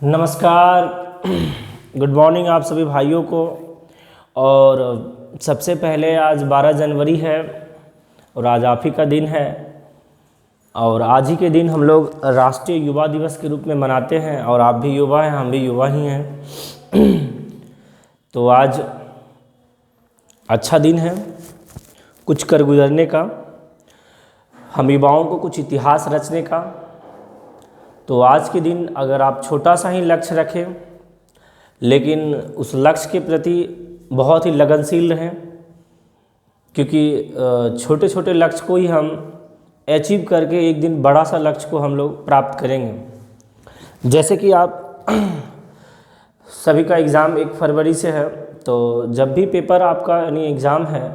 नमस्कार। Good morning आप सभी भाइयों को। और सबसे पहले आज 12 जनवरी है और आज आप ही का दिन है और आज ही के दिन हम लोग राष्ट्रीय युवा दिवस के रूप में मनाते हैं और आप भी युवा हैं, हम भी युवा ही हैं। तो आज अच्छा दिन है कुछ कर गुजरने का, हम युवाओं को कुछ इतिहास रचने का। तो आज के दिन अगर आप छोटा सा ही लक्ष्य रखें लेकिन उस लक्ष्य के प्रति बहुत ही लगनशील रहें, क्योंकि छोटे छोटे लक्ष्य को ही हम अचीव करके एक दिन बड़ा सा लक्ष्य को हम लोग प्राप्त करेंगे। जैसे कि आप सभी का एग्ज़ाम 1 फरवरी से है, तो जब भी पेपर आपका यानी एग्ज़ाम है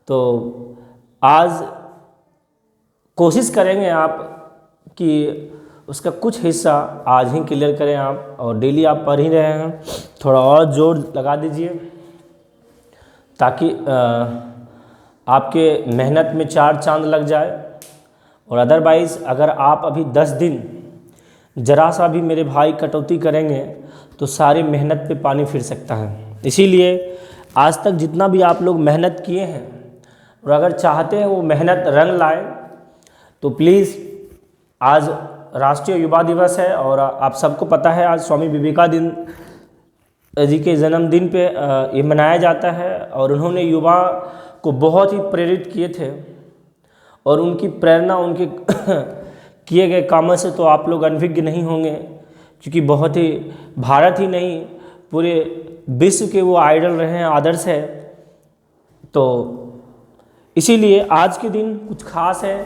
तो आज कोशिश करेंगे आप कि उसका कुछ हिस्सा आज ही क्लियर करें आप। और डेली आप पढ़ ही रहे हैं, थोड़ा और जोर लगा दीजिए ताकि आपके मेहनत में 4 चांद लग जाए। और अदरवाइज़ अगर आप अभी 10 दिन ज़रा सा भी मेरे भाई कटौती करेंगे तो सारी मेहनत पे पानी फिर सकता है। इसीलिए आज तक जितना भी आप लोग मेहनत किए हैं और अगर चाहते हैं वो मेहनत रंग लाए तो प्लीज़, आज राष्ट्रीय युवा दिवस है और आप सबको पता है आज स्वामी विवेकानंद जी के जन्मदिन पे ये मनाया जाता है। और उन्होंने युवा को बहुत ही प्रेरित किए थे और उनकी प्रेरणा उनके किए गए कामों से तो आप लोग अनभिज्ञ नहीं होंगे, क्योंकि बहुत ही भारत ही नहीं पूरे विश्व के वो आइडल रहे हैं, आदर्श है। तो इसीलिए आज के दिन कुछ खास है,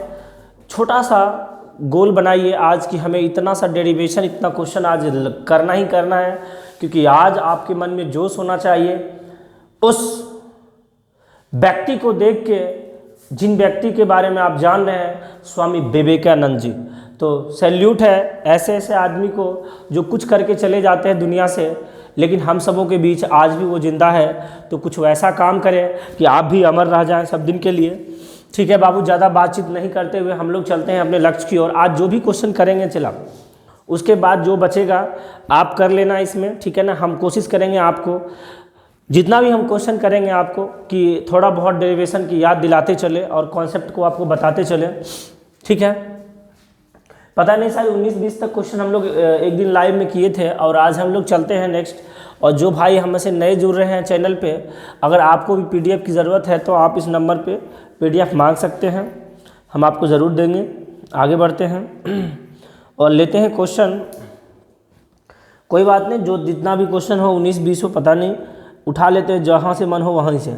छोटा सा गोल बनाइए आज कि हमें इतना सा डेरिवेशन, इतना क्वेश्चन आज करना ही करना है, क्योंकि आज आपके मन में जोश होना चाहिए उस व्यक्ति को देख के जिन व्यक्ति के बारे में आप जान रहे हैं, स्वामी विवेकानंद जी। तो सैल्यूट है ऐसे ऐसे आदमी को जो कुछ करके चले जाते हैं दुनिया से, लेकिन हम सबों के बीच आज भी वो जिंदा है। तो कुछ वैसा काम करें कि आप भी अमर रह जाएं सब दिन के लिए। ठीक है बाबू, ज़्यादा बातचीत नहीं करते हुए हम लोग चलते हैं अपने लक्ष्य की ओर। आज जो भी क्वेश्चन करेंगे चला, उसके बाद जो बचेगा आप कर लेना इसमें, ठीक है ना। हम कोशिश करेंगे आपको जितना भी हम क्वेश्चन करेंगे आपको कि थोड़ा बहुत डेरिवेशन की याद दिलाते चले और कॉन्सेप्ट को आपको बताते चले, ठीक है। पता नहीं शायद 19-20 तक क्वेश्चन हम लोग एक दिन लाइव में किए थे और आज हम लोग चलते हैं नेक्स्ट। और जो भाई हम से नए जुड़ रहे हैं चैनल पे, अगर आपको भी पीडीएफ की ज़रूरत है तो आप इस नंबर पे पीडीएफ मांग सकते हैं, हम आपको ज़रूर देंगे। आगे बढ़ते हैं और लेते हैं क्वेश्चन। कोई बात नहीं, जो जितना भी क्वेश्चन हो 19-20 हो पता नहीं, उठा लेते हैं जहाँ से मन हो वहीं से।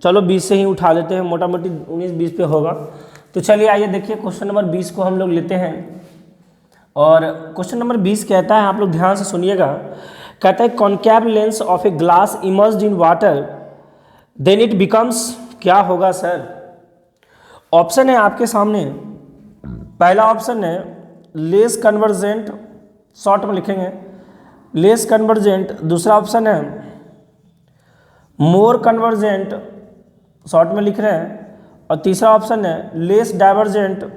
चलो 20 से ही उठा लेते हैं, मोटा मोटी 19-20 पे होगा। तो चलिए आइए देखिए क्वेश्चन नंबर 20 को हम लोग लेते हैं। और क्वेश्चन नंबर 20 कहता है, आप लोग ध्यान से सुनिएगा, कहता है concave lens of a glass immersed in water then it becomes, क्या होगा सर? ऑप्शन है आपके सामने। पहला ऑप्शन है लेस कन्वर्जेंट, शॉर्ट में लिखेंगे लेस कन्वर्जेंट। दूसरा ऑप्शन है मोर कन्वर्जेंट, शॉर्ट में लिख रहे हैं। और तीसरा ऑप्शन है लेस डाइवर्जेंट,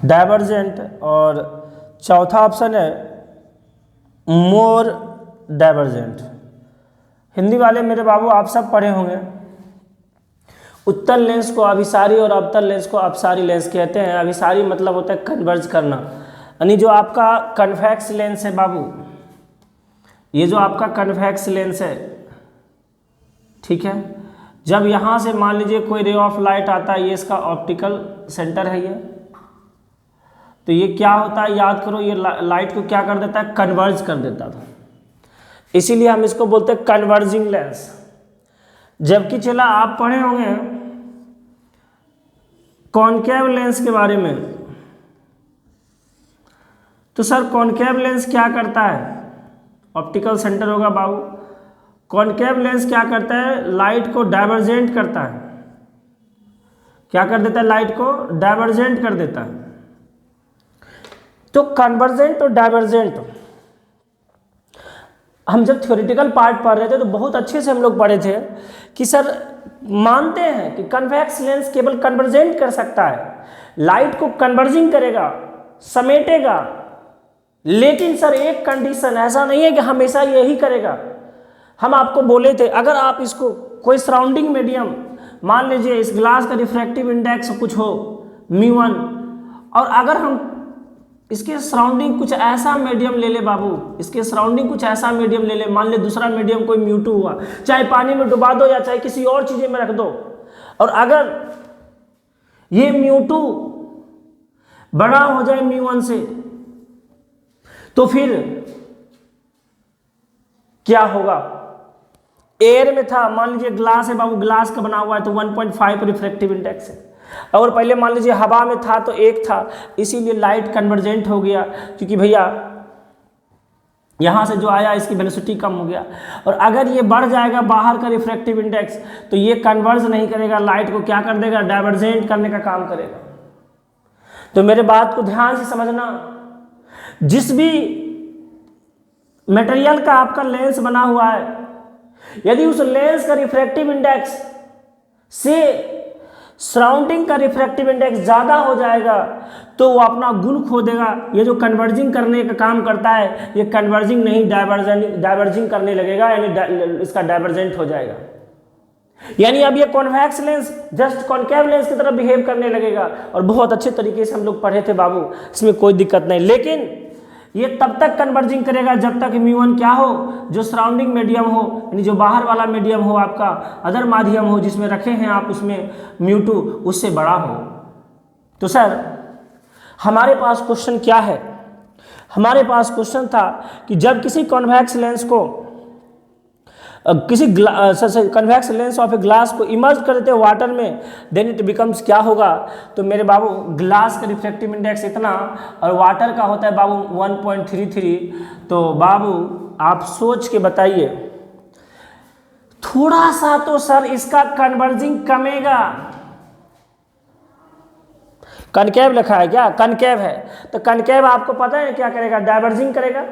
डाइवर्जेंट। और चौथा ऑप्शन है मोर डाइवर्जेंट। हिंदी वाले मेरे बाबू आप सब पढ़े होंगे। उत्तल लेंस को अभिसारी और अवतल लेंस को अपसारी लेंस कहते हैं। अभिसारी मतलब होता है कन्वर्ज करना, यानी जो आपका कन्वेक्स लेंस है बाबू, ये जो आपका कन्वेक्स लेंस है, ठीक है, जब यहाँ से मान लीजिए कोई रे ऑफ लाइट आता है, ये इसका ऑप्टिकल सेंटर है ये, तो ये क्या होता है याद करो, ये लाइट को क्या कर देता है, कन्वर्ज कर देता था। इसीलिए हम इसको बोलते हैं कन्वर्जिंग लेंस। जबकि चला आप पढ़े होंगे कॉनकेव लेंस के बारे में, तो सर कॉनकेव लेंस क्या करता है? ऑप्टिकल सेंटर होगा बाबू। कॉनकेव लेंस क्या करता है? लाइट को डाइवर्जेंट करता है। क्या कर देता है? लाइट को डाइवर्जेंट कर देता है। तो कन्वर्जेंट और डाइवर्जेंट हम जब थ्योरेटिकल पार्ट पढ़ रहे थे तो बहुत अच्छे से हम लोग पढ़े थे कि सर मानते हैं कि कन्वेक्स लेंस केवल कन्वर्जेंट कर सकता है, लाइट को कन्वर्जिंग करेगा, समेटेगा, लेकिन सर एक कंडीशन, ऐसा नहीं है कि हमेशा यही करेगा। हम आपको बोले थे अगर आप इसको कोई सराउंडिंग मीडियम, मान लीजिए इस ग्लास का रिफ्रैक्टिव इंडेक्स कुछ हो μ1, और अगर हम इसके सराउंडिंग कुछ ऐसा मीडियम ले ले बाबू, इसके सराउंडिंग कुछ ऐसा मीडियम ले ले, मान ले दूसरा मीडियम कोई μ2 हुआ, चाहे पानी में डुबा दो या चाहे किसी और चीज़ें में रख दो, और अगर ये μ2 बड़ा हो जाए μ1 से, तो फिर क्या होगा? एयर में था, मान लीजिए ग्लास है बाबू, ग्लास का बना हुआ है तो 1.5 रिफ्रैक्टिव इंडेक्स है, और पहले मान लीजिए हवा में था तो 1 था, इसीलिए लाइट कन्वर्जेंट हो गया, क्योंकि भैया यहाँ से जो आया इसकी वेलोसिटी कम हो गया। और अगर ये बढ़ जाएगा बाहर का रिफ्रैक्टिव इंडेक्स, तो ये कन्वर्ज नहीं करेगा, लाइट को क्या कर देगा? डाइवर्जेंट करने का काम करेगा। तो मेरे बात को ध्यान से समझना, जिस भी मटेरियल का आपका लेंस बना हुआ है, यदि उस लेंस का रिफ्रैक्टिव इंडेक्स से सराउंडिंग का रिफ्रैक्टिव इंडेक्स ज़्यादा हो जाएगा तो वो अपना गुण खो देगा। ये जो कन्वर्जिंग करने का काम करता है, ये कन्वर्जिंग नहीं डाइवर्जिंग करने लगेगा, यानी इसका डाइवर्जेंट हो जाएगा। यानी अब ये convex lens just concave lens की तरह बिहेव करने लगेगा, और बहुत अच्छे तरीके से हम लोग पढ़े थे बाबू, इसमें कोई दिक्कत नहीं। लेकिन ये तब तक कन्वर्जिंग करेगा जब तक μ1 क्या हो? जो सराउंडिंग मीडियम हो, यानी जो बाहर वाला मीडियम हो, आपका अदर माध्यम हो जिसमें रखे हैं आप, उसमें μ2 उससे बड़ा हो। तो सर हमारे पास क्वेश्चन क्या है? हमारे पास क्वेश्चन था कि जब किसी कॉन्वेक्स लेंस को किसी convex lens of a glass को इमर्ज कर देते वाटर में, देन इट बिकम्स क्या होगा? तो मेरे बाबू ग्लास का रिफ्रैक्टिव इंडेक्स इतना और वाटर का होता है बाबू 1.33। तो बाबू आप सोच के बताइए, थोड़ा सा तो सर इसका कन्वर्जिंग कमेगा। कनकेव लिखा है क्या? कनकेव है, तो कनकेव आपको पता है क्या करेगा? डाइवर्जिंग करेगा।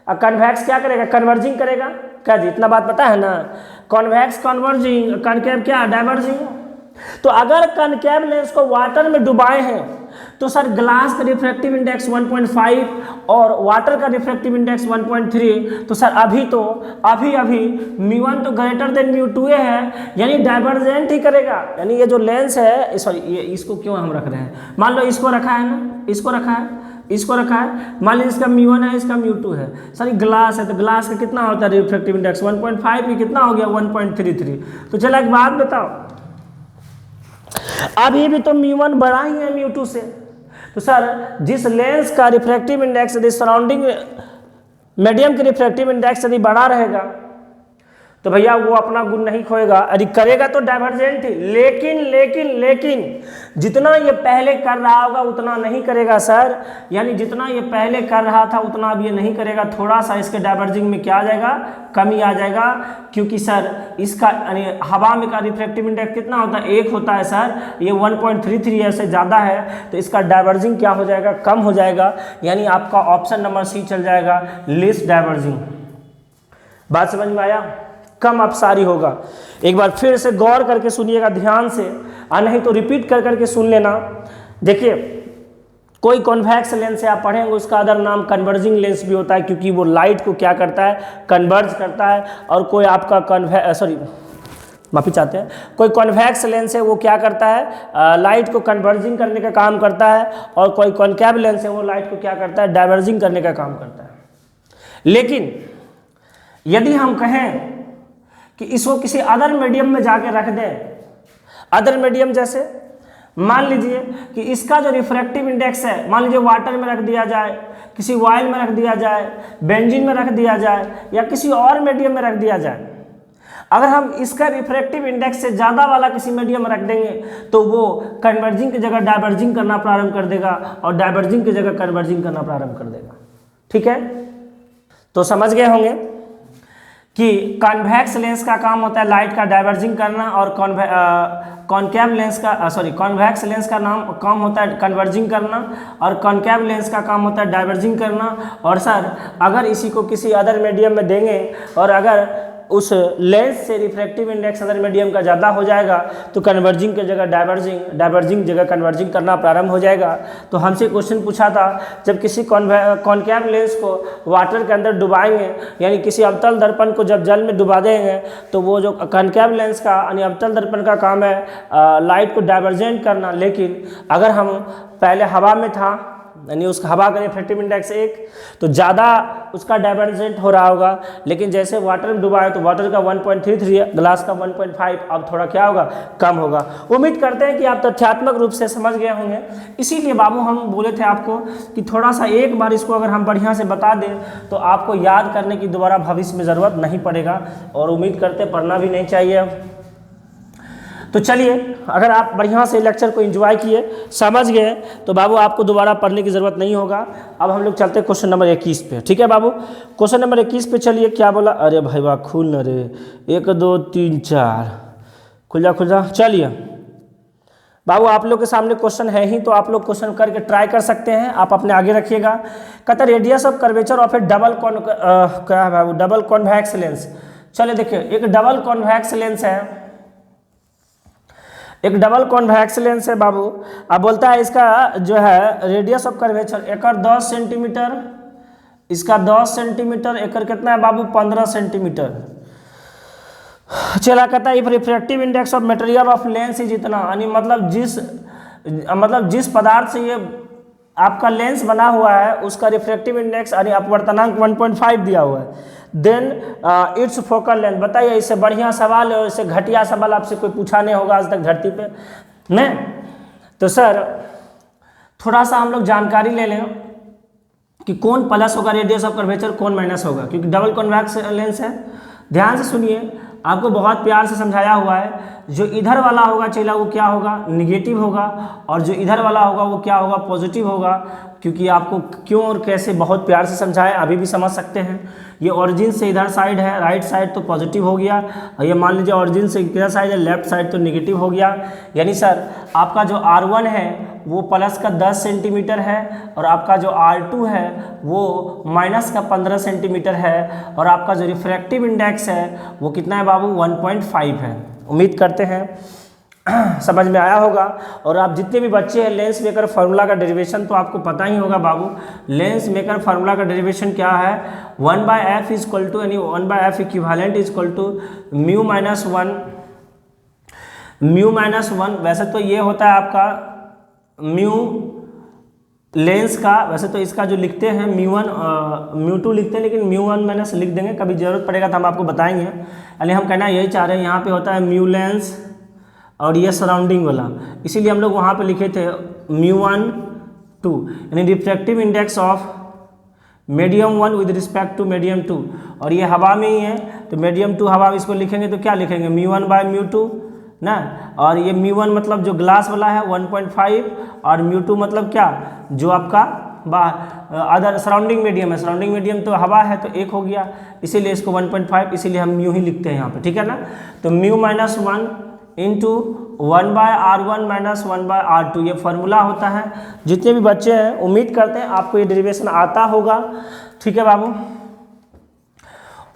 और कन्वेक्स क्या करेगा? कन्वर्जिंग करेगा। क्या जी, इतना बात पता है ना? कॉन्वेक्स कन्वर्जिंग, कनकेव क्या? डाइवर्जिंग। तो अगर कनकेव लेंस को वाटर में डुबाए हैं तो सर ग्लास का रिफ्रैक्टिव इंडेक्स 1.5 और वाटर का रिफ्रैक्टिव इंडेक्स 1.3, तो सर अभी μ1 तो ग्रेटर देन μ2 है, यानी डाइवर्जेंट ही करेगा। यानी ये जो लेंस है, सॉरी ये इसको क्यों हम रख रहे हैं? मान लो इसको रखा है ना, इसको रखा है, इसको रखा है, मान लीजिए इसका μ1 है, इसका μ2 है। सर ये ग्लास है, तो ग्लास का कितना होता है रिफ्रैक्टिव इंडेक्स? 1.5 ही कितना हो गया? 1.33। तो चलो एक बात बताओ, अभी भी तो μ1 बड़ा ही है μ2 से। तो सर जिस लेंस का रिफ्रैक्टिव इंडेक्स यदि सराउंडिंग मीडियम के रिफ्रैक्टिव इंडेक्स यदि बड़ा रहेगा तो भैया वो अपना गुण नहीं खोएगा, यदि करेगा तो डाइवर्जेंट ही। लेकिन जितना ये पहले कर रहा होगा उतना नहीं करेगा सर, यानी जितना ये पहले कर रहा था उतना अब ये नहीं करेगा। थोड़ा सा इसके डाइवर्जिंग में क्या आ जाएगा? कमी आ जाएगा, क्योंकि सर इसका यानी हवा में का रिफ्रैक्टिव इंडेक्स कितना होता है? 1 होता है सर, ये 1.33 ऐसे ज़्यादा है, तो इसका डाइवर्जिंग क्या हो जाएगा? कम हो जाएगा। यानी आपका ऑप्शन नंबर सी चल जाएगा, लेस डाइवर्जिंग। बात समझ में आया? कम अपसारी होगा। एक बार फिर से गौर करके सुनिएगा ध्यान से, और नहीं तो रिपीट कर करके सुन लेना। देखिए, कोई कॉन्वेक्स लेंस से आप पढ़ेंगे, उसका अदर नाम कन्वर्जिंग लेंस भी होता है, क्योंकि वो लाइट को क्या करता है? कन्वर्ज करता है। और कोई आपका माफ़ी चाहते हैं, कोई कॉन्वेक्स लेंस है वो क्या करता है? लाइट को कन्वर्जिंग करने का काम करता है, और कोई कॉन्केव लेंस है वो लाइट को क्या करता है? डाइवर्जिंग करने का काम करता है। लेकिन यदि हम कहें कि इसको किसी अदर मीडियम में जाके रख दें, अदर मीडियम जैसे मान लीजिए कि इसका जो रिफ्रैक्टिव इंडेक्स है, मान लीजिए वाटर में रख दिया जाए, किसी ऑयल में रख दिया जाए, बेंजीन में रख दिया जाए, या किसी और मीडियम में रख दिया जाए। अगर हम इसका रिफ्रैक्टिव इंडेक्स से ज़्यादा वाला किसी मीडियम में रख देंगे तो वो कन्वर्जिंग की जगह डाइवर्जिंग करना प्रारंभ कर देगा, और डाइवर्जिंग की जगह कन्वर्जिंग करना प्रारंभ कर देगा। ठीक है, तो समझ गए होंगे कि कॉन्वेक्स लेंस का काम होता है लाइट का डाइवर्जिंग करना, और कॉन्केव लेंस का कॉन्वेक्स लेंस का काम होता है कन्वर्जिंग करना, और कॉन्केव लेंस का काम होता है डाइवर्जिंग करना। और सर अगर इसी को किसी अदर मीडियम में देंगे, और अगर उस लेंस से रिफ्रैक्टिव इंडेक्स अगर मीडियम का ज़्यादा हो जाएगा तो कन्वर्जिंग की जगह डाइवर्जिंग जगह कन्वर्जिंग करना प्रारंभ हो जाएगा। तो हमसे क्वेश्चन पूछा था, जब किसी कॉनकेव लेंस को वाटर के अंदर डुबाएंगे, यानी किसी अवतल दर्पण को जब जल में डुबा देंगे, तो वो जो कॉनकेव लेंस का यानी अवतल दर्पण का काम है लाइट को डाइवर्जेंट करना। लेकिन अगर हम पहले हवा में था, यानी उस हवा का रिफ्रैक्टिव इंडेक्स 1, तो ज़्यादा उसका डाइवर्जेंट हो रहा होगा। लेकिन जैसे वाटर में डुबा है तो वाटर का 1.33 है, ग्लास का 1.5, अब थोड़ा क्या होगा, कम होगा। उम्मीद करते हैं कि आप तथ्यात्मक रूप से समझ गए होंगे। इसीलिए बाबू हम बोले थे आपको कि थोड़ा सा एक बार इसको अगर हम बढ़िया से बता दें तो आपको याद करने की दोबारा भविष्य में ज़रूरत नहीं पड़ेगा, और उम्मीद करते पढ़ना भी नहीं चाहिए। तो चलिए, अगर आप बढ़िया से लेक्चर को एंजॉय किए, समझ गए, तो बाबू आपको दोबारा पढ़ने की ज़रूरत नहीं होगा। अब हम लोग चलते क्वेश्चन नंबर 21 पे। ठीक है बाबू, क्वेश्चन नंबर 21 पे चलिए। क्या बोला, अरे भाई वाह, खुल न रे, 1 2 3 4, खुल जा। चलिए बाबू, आप लोग के सामने क्वेश्चन है ही, तो आप लोग क्वेश्चन करके ट्राई कर सकते हैं। आप अपने आगे रखिएगा। कहता रेडियस ऑफ कर्वेचर ऑफ ए क्या है बाबू, डबल कॉन्वेक्स लेंस। चलिए देखिए, एक डबल कॉन्वेक्स लेंस है, एक डबल कॉन्वेक्स लेंस है बाबू। अब बोलता है इसका जो है radius of curvature, acre 10 centimetre, इसका 10 सेंटीमीटर, एकर कितना है बाबू, 15 सेंटीमीटर। चला कहता है if refractive index of material of lens is इतना, यानी मतलब जिस पदार्थ से ये आपका लेंस बना हुआ है उसका रिफ्रैक्टिव इंडेक्स यानी अपवर्तनांक 1.5 दिया हुआ है, देन इट्स फोकल लेंथ। बताइए, इससे बढ़िया सवाल है और इससे घटिया सवाल आपसे कोई पूछा नहीं होगा आज तक धरती पे, नहीं? तो सर थोड़ा सा हम लोग जानकारी ले लें कि कौन प्लस होगा रेडियस ऑफ कर्वेचर, कौन माइनस होगा, क्योंकि डबल कॉन्वेक्स लेंस है। ध्यान से सुनिए, आपको बहुत प्यार से समझाया हुआ है। जो इधर वाला होगा चेला वो क्या होगा, निगेटिव होगा, और जो इधर वाला होगा वो क्या होगा, पॉजिटिव होगा। क्योंकि आपको क्यों और कैसे बहुत प्यार से समझाया, अभी भी समझ सकते हैं। ये ओरिजिन से इधर साइड है, राइट साइड, तो पॉजिटिव हो गया, और ये मान लीजिए ओरिजिन से इधर साइड है, लेफ्ट साइड, तो निगेटिव हो गया। यानी सर आपका जो R1 है वो प्लस का 10 सेंटीमीटर है, और आपका जो R2 है वो माइनस का 15 सेंटीमीटर है, और आपका जो रिफ्रैक्टिव इंडेक्स है वो कितना है बाबू, 1.5 है। उम्मीद करते हैं समझ में आया होगा। और आप जितने भी बच्चे हैं, लेंस मेकर फार्मूला का डेरिवेशन तो आपको पता ही होगा बाबू। लेंस मेकर फार्मूला का डेरिवेशन क्या है, 1/f इज इक्वल टू, यानी 1/f equivalent is equal to mu minus one. वैसे तो ये होता है आपका म्यू लेंस का, वैसे तो इसका जो लिखते हैं म्यू2 लिखते हैं, लेकिन म्यू1 माइनस लिख देंगे, कभी जरूरत पड़ेगा तो हम आपको बताएंगे। यानी हम कहना यही चाह रहे हैं, यहाँ पे होता है म्यू लेंस और ये सराउंडिंग वाला, इसीलिए हम लोग वहाँ पे लिखे थे μ1 2, यानी refractive index of medium 1 with respect to medium 2, और ये हवा में ही है तो मीडियम 2 हवा में इसको लिखेंगे तो क्या लिखेंगे, μ1/μ2 ना। और ये μ1 मतलब जो ग्लास वाला है 1.5, और μ2 मतलब क्या, जो आपका अदर सराउंडिंग मीडियम है, सराउंडिंग मीडियम तो हवा है तो 1 हो गया, इसीलिए इसको 1.5, इसीलिए हम म्यू ही लिखते हैं यहाँ पे, ठीक है ना। तो μ-1 इंटू 1/R1 माइनस 1/R2 ये फार्मूला होता है। जितने भी बच्चे हैं उम्मीद करते हैं आपको ये डेरिवेशन आता होगा, ठीक है बाबू।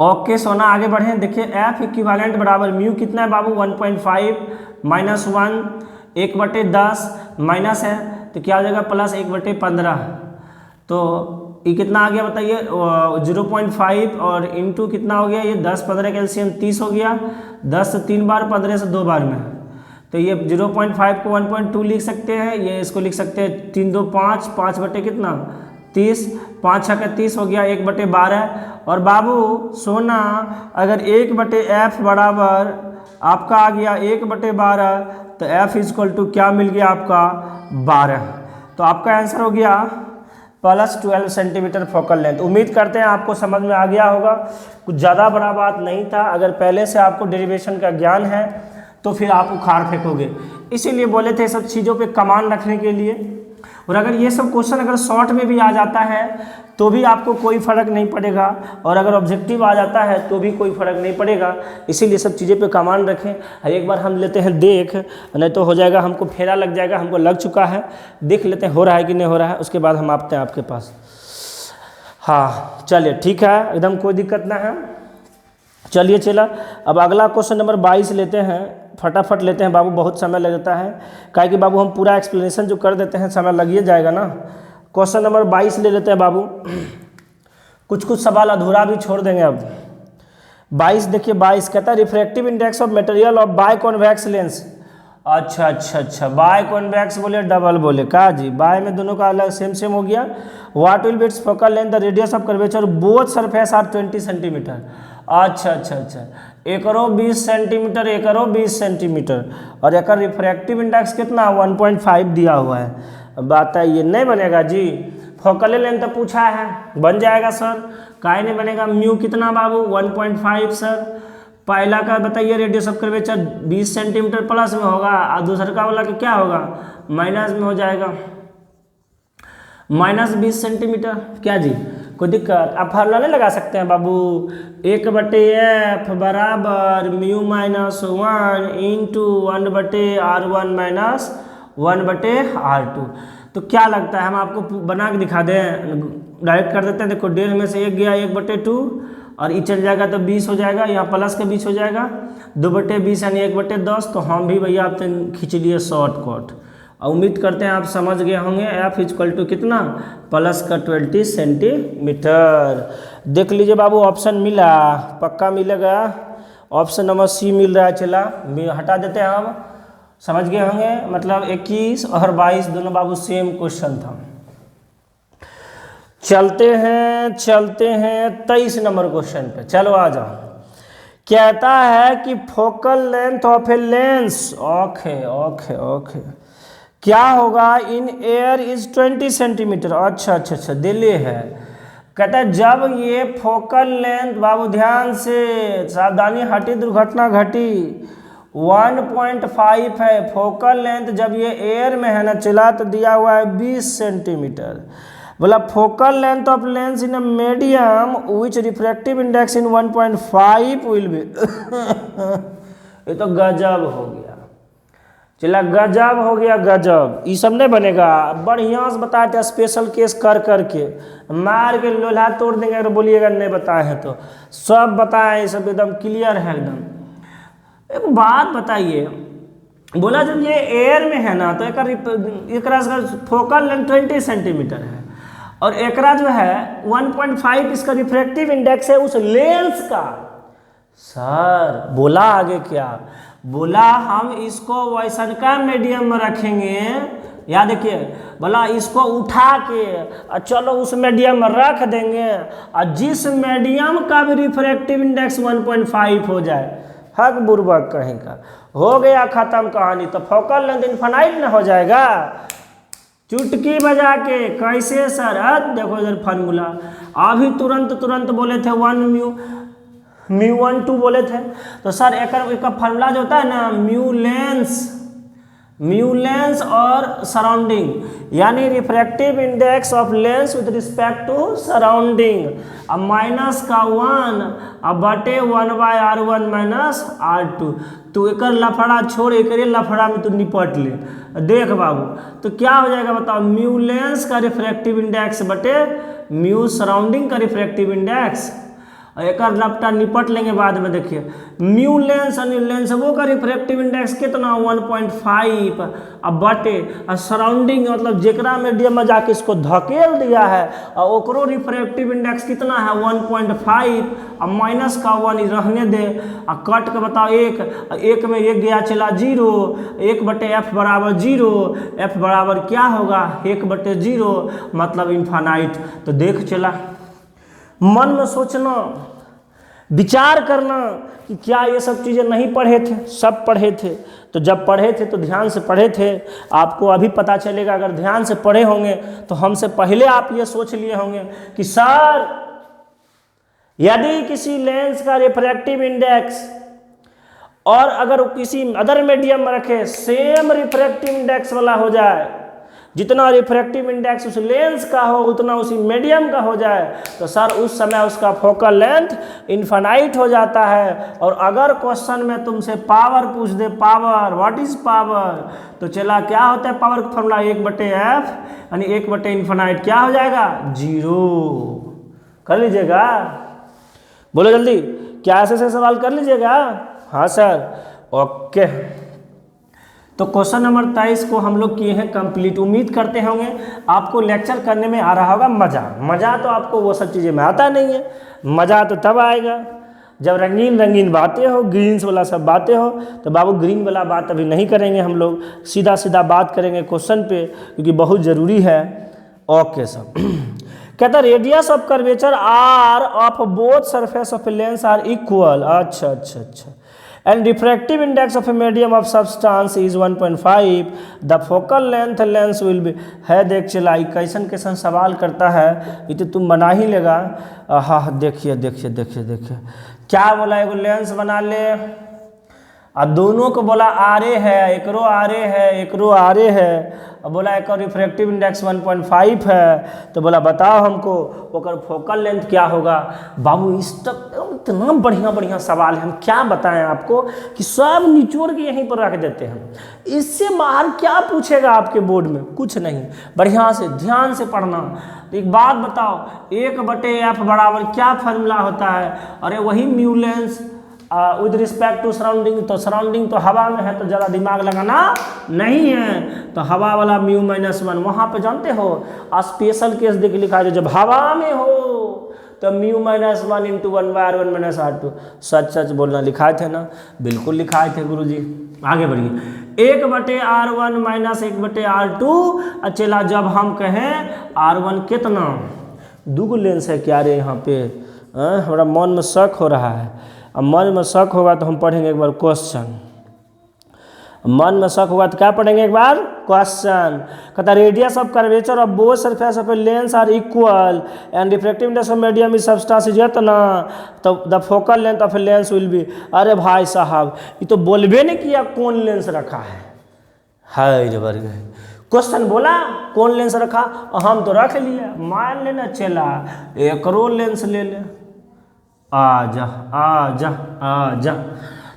ओके सोना, आगे बढ़ें। देखिए एफ इक्विवेलेंट बराबर म्यू कितना है बाबू, 1.5 माइनस 1 1/10 माइनस है तो क्या हो जाएगा, प्लस 1/15। तो ये कितना आ गया बताइए, 0.5 और इंटू कितना हो गया, ये 10 15 का एलसीएम 30 हो गया, 10 से 3 बार, 15 से 2 बार में। तो ये 0.5 को 1.2 लिख सकते हैं, ये इसको लिख सकते हैं 3 2 5, 5 बटे कितना 30, 5 6 का 30 हो गया, 1/12। और बाबू सोना, अगर 1/f बराबर आपका आ गया 1/12, तो f इक्वल टू क्या मिल गया आपका 12। तो आपका आंसर हो गया +12 सेंटीमीटर फोकल लेंथ। उम्मीद करते हैं आपको समझ में आ गया होगा, कुछ ज़्यादा बड़ा बात नहीं था। अगर पहले से आपको डेरिवेशन का ज्ञान है तो फिर आप उखाड़ फेंकोगे, इसीलिए बोले थे सब चीज़ों पे कमांड रखने के लिए। और अगर ये सब क्वेश्चन अगर शॉर्ट में भी आ जाता है तो भी आपको कोई फ़र्क नहीं पड़ेगा, और अगर ऑब्जेक्टिव आ जाता है तो भी कोई फ़र्क नहीं पड़ेगा, इसीलिए सब चीज़ें पे कमांड रखें। हर एक बार हम लेते हैं देख, नहीं तो हो जाएगा हमको फेरा लग जाएगा, हमको लग चुका है, देख लेते हैं हो रहा है कि नहीं हो रहा है, उसके बाद हम आते हैं आपके पास। हाँ चलिए ठीक है, एकदम कोई दिक्कत ना है। चलिए चला, अब अगला क्वेश्चन नंबर 22 लेते हैं, फटाफट लेते हैं बाबू, बहुत समय लग जाता है, काहे कि बाबू हम पूरा एक्सप्लेनेशन जो कर देते हैं समय लगिए जाएगा ना। क्वेश्चन नंबर 22 ले लेते हैं बाबू, कुछ कुछ सवाल अधूरा भी छोड़ देंगे। अब 22 देखिए, 22 कहता है refractive index of material of biconvex lens. अच्छा, बाय कॉन्वेक्स बोले डबल बोले का जी, बाय में दोनों का अलग सेम हो गया। What will be its focal length, the radius of curvature both surface are 20 centimetre. अच्छा, एकरो 20 सेंटीमीटर, एकरो 20 सेंटीमीटर, और एक रिफ्रैक्टिव इंडेक्स कितना 1.5 दिया हुआ है। बात है ये नहीं बनेगा जी, फोकल लेंथ तो पूछा है, बन जाएगा सर, काहे नहीं बनेगा। म्यू कितना बाबू 1.5 सर, पहला का बताइए radius of curvature 20 centimetre plus में होगा, और दूसरा का वाला क्या होगा माइनस में हो जाएगा, -20 सेंटीमीटर। क्या जी कोई दिक्कत, आप फार्मूला नहीं लगा सकते हैं बाबू, 1/f बराबर mu minus 1 into 1/r1 minus 1/r2। तो क्या लगता है हम आपको बना के दिखा दें, डायरेक्ट कर देते हैं। देखो 1.5 में से 1 गया 1/2, और ये चल जाएगा तो 20 हो जाएगा, यहाँ प्लस के 20 हो जाएगा, 2/20 यानी 1/10। तो हम भी भैया आप खींच लिए शॉर्टकट, और उम्मीद करते हैं आप समझ गए होंगे। f इक्वल टू कितना प्लस का 20 सेंटीमीटर। देख लीजिए बाबू ऑप्शन मिला, पक्का मिलेगा, ऑप्शन नंबर सी मिल रहा है। चला हटा देते हैं, हम समझ गए होंगे, मतलब 21 और 22 दोनों बाबू सेम क्वेश्चन था। चलते हैं 23 नंबर क्वेश्चन पे, चलो आ जाओ। कहता है कि focal length of a lens, okay क्या होगा इन एयर इज 20 सेंटीमीटर। अच्छा दिल्ली है। कहता है जब ये फोकल लेंथ, बाबू ध्यान से सावधानी हटी दुर्घटना घटी, 1.5 है फोकल लेंथ, जब ये एयर में है ना चला तो दिया हुआ है 20 सेंटीमीटर। बोला focal length of lens in a medium which refractive index in 1.5 will be. ये तो गजब हो गया, चला गजब हो गया, गजब। ये सब नहीं बनेगा, बढ़िया से बताए थे स्पेशल केस कर करके, मार के लोहा तोड़ देंगे अगर बोलिएगा नहीं बताए हैं तो। सब बताए, ये सब एकदम क्लियर है एकदम। एक बात बताइए, बोला जब ये एयर में है ना तो एक फोकल लेंथ 20 सेंटीमीटर है, और एकरा जो है 1.5 इसका रिफ्रैक्टिव इंडेक्स है उस लेंस का। सर बोला आगे क्या बोला, हम इसको वैसन का मीडियम में रखेंगे, याद देखिए, बोला इसको उठा के और चलो उस मीडियम में रख देंगे, और जिस मीडियम का भी रिफ्रैक्टिव इंडेक्स 1.5 हो जाए, हक बुर्बक कहीं का, हो गया खत्म कहानी। तो फोकल लेंथ इनफाइनाइट न हो जाएगा, चुटकी बजा के। कैसे सर, देखो इधर फार्मूला, अभी तुरंत बोले थे 1 म्यू 1 2 बोले थे, तो सर एक फार्मूला जो होता है ना म्यू लेंस और सराउंडिंग, यानी refractive index of lens with respect to surrounding, अब माइनस का 1 अब बटे 1/r1 माइनस r2। तो एक लफड़ा छोड़, एक लफड़ा में तो निपट ले। देख बाबू तो क्या हो जाएगा बताओ, म्यू लेंस का रिफ्रैक्टिव इंडेक्स बटे म्यू सराउंडिंग का रिफ्रैक्टिव इंडेक्स, और एक लपटा निपट लेंगे बाद में। देखिए म्यू लेंस और लेंसवो का रिफ्रैक्टिव इंडेक्स कितना 1.5, अब बटे और सराउंडिंग मतलब जेकरा मीडियम में जाके इसको धकेल दिया है, और ओकरो रिफ्रैक्टिव इंडेक्स कितना है 1.5, अब माइनस का 1 रहने दे, और कट के बताओ 1 में 1 गया चला 0, 1/f बराबर 0, f बराबर क्या होगा 1/0 मतलब इनफाइनाइट। तो देख चला, मन में सोचना, विचार करना कि क्या ये सब चीज़ें नहीं पढ़े थे, सब पढ़े थे। तो जब पढ़े थे तो ध्यान से पढ़े थे, आपको अभी पता चलेगा। अगर ध्यान से पढ़े होंगे तो हमसे पहले आप ये सोच लिए होंगे कि सर यदि किसी लेंस का रिफ्रैक्टिव इंडेक्स और अगर किसी अदर मीडियम में रखे सेम रिफ्रैक्टिव इंडेक्स वाला हो जाए, जितना रिफ्रैक्टिव इंडेक्स उस लेंस का हो उतना उसी मीडियम का हो जाए, तो सर उस समय उसका फोकल लेंथ इनफाइनाइट हो जाता है। और अगर क्वेश्चन में तुमसे पावर पूछ दे, पावर व्हाट इज पावर, तो चला क्या होता है पावर का फॉर्मूला 1/f, यानी 1/इनफाइनाइट क्या हो जाएगा 0। कर लीजिएगा, बोलो जल्दी क्या ऐसे सवाल कर लीजिएगा? हाँ सर, ओके। तो क्वेश्चन नंबर 23 को हम लोग किए हैं कंप्लीट। उम्मीद करते होंगे आपको लेक्चर करने में आ रहा होगा मज़ा। मज़ा तो आपको वो सब चीज़ें में आता नहीं है, मज़ा तो तब आएगा जब रंगीन रंगीन बातें हो, ग्रीन्स वाला सब बातें हो। तो बाबू ग्रीन वाला बात अभी नहीं करेंगे हम लोग, सीधा सीधा बात करेंगे क्वेश्चन पे, क्योंकि बहुत ज़रूरी है। Okay sir. कहता radius of curvature R of both surface of lens are equal. अच्छा अच्छा अच्छा। And refractive index of a medium of substance is 1.5, the focal length lens will be. है देख चला, कैसन कैसन सवाल करता है, ये तो तुम बना ही लेगा। हाँ देखिए देखिए देखिए देखिए क्या बोला, एगो लेंस बना ले और दोनों को बोला आरे है, एकरो आरे है, एकरो आरे है, और बोला एक रिफ्रैक्टिव इंडेक्स 1.5 है। तो बोला बताओ हमको ओकर फोकल लेंथ क्या होगा। बाबू इस तक इतना बढ़िया बढ़िया सवाल है, हम क्या बताएं आपको कि सब निचोड़ के यहीं पर रख देते हैं। इससे बाहर क्या पूछेगा आपके बोर्ड में? कुछ नहीं। बढ़िया से ध्यान से पढ़ना। तो एक बात बताओ, 1/f बराबर क्या फार्मूला होता है? अरे वही mu lens with respect to surrounding. तो सराउंडिंग तो हवा में है, तो ज़्यादा दिमाग लगाना नहीं है। तो हवा वाला म्यू -1 वहाँ पे जानते हो स्पेशल केस देख लिखा है, जब हवा में हो तो म्यू -1 × 1/r1 - r2। सच सच बोलना, लिखाए थे ना? बिल्कुल लिखाए थे गुरुजी। आगे बढ़िए। 1/r1 - 1/r2। चला जब हम कहें r1 कितना, दूगो लेंस है क्या रे यहाँ पे? हमारा मन में शक हो रहा है। अब मन में शक होगा तो हम पढ़ेंगे एक बार क्वेश्चन। मन में शक होगा तो क्या पढ़ेंगे एक बार? क्वेश्चन। कहता radius of curvature of both surface of a lens are equal and refractive index of medium is substance is इतना, तो the focal length of a lens will be. अरे भाई साहब, ये तो बोलबे नहीं किया कौन लेंस रखा है। हाय रे वर्ग, क्वेश्चन बोला कौन लेंस रखा, हम तो रख लिए। मान लेना चला एकरो लेंस ले ले। आजा आजा आजा।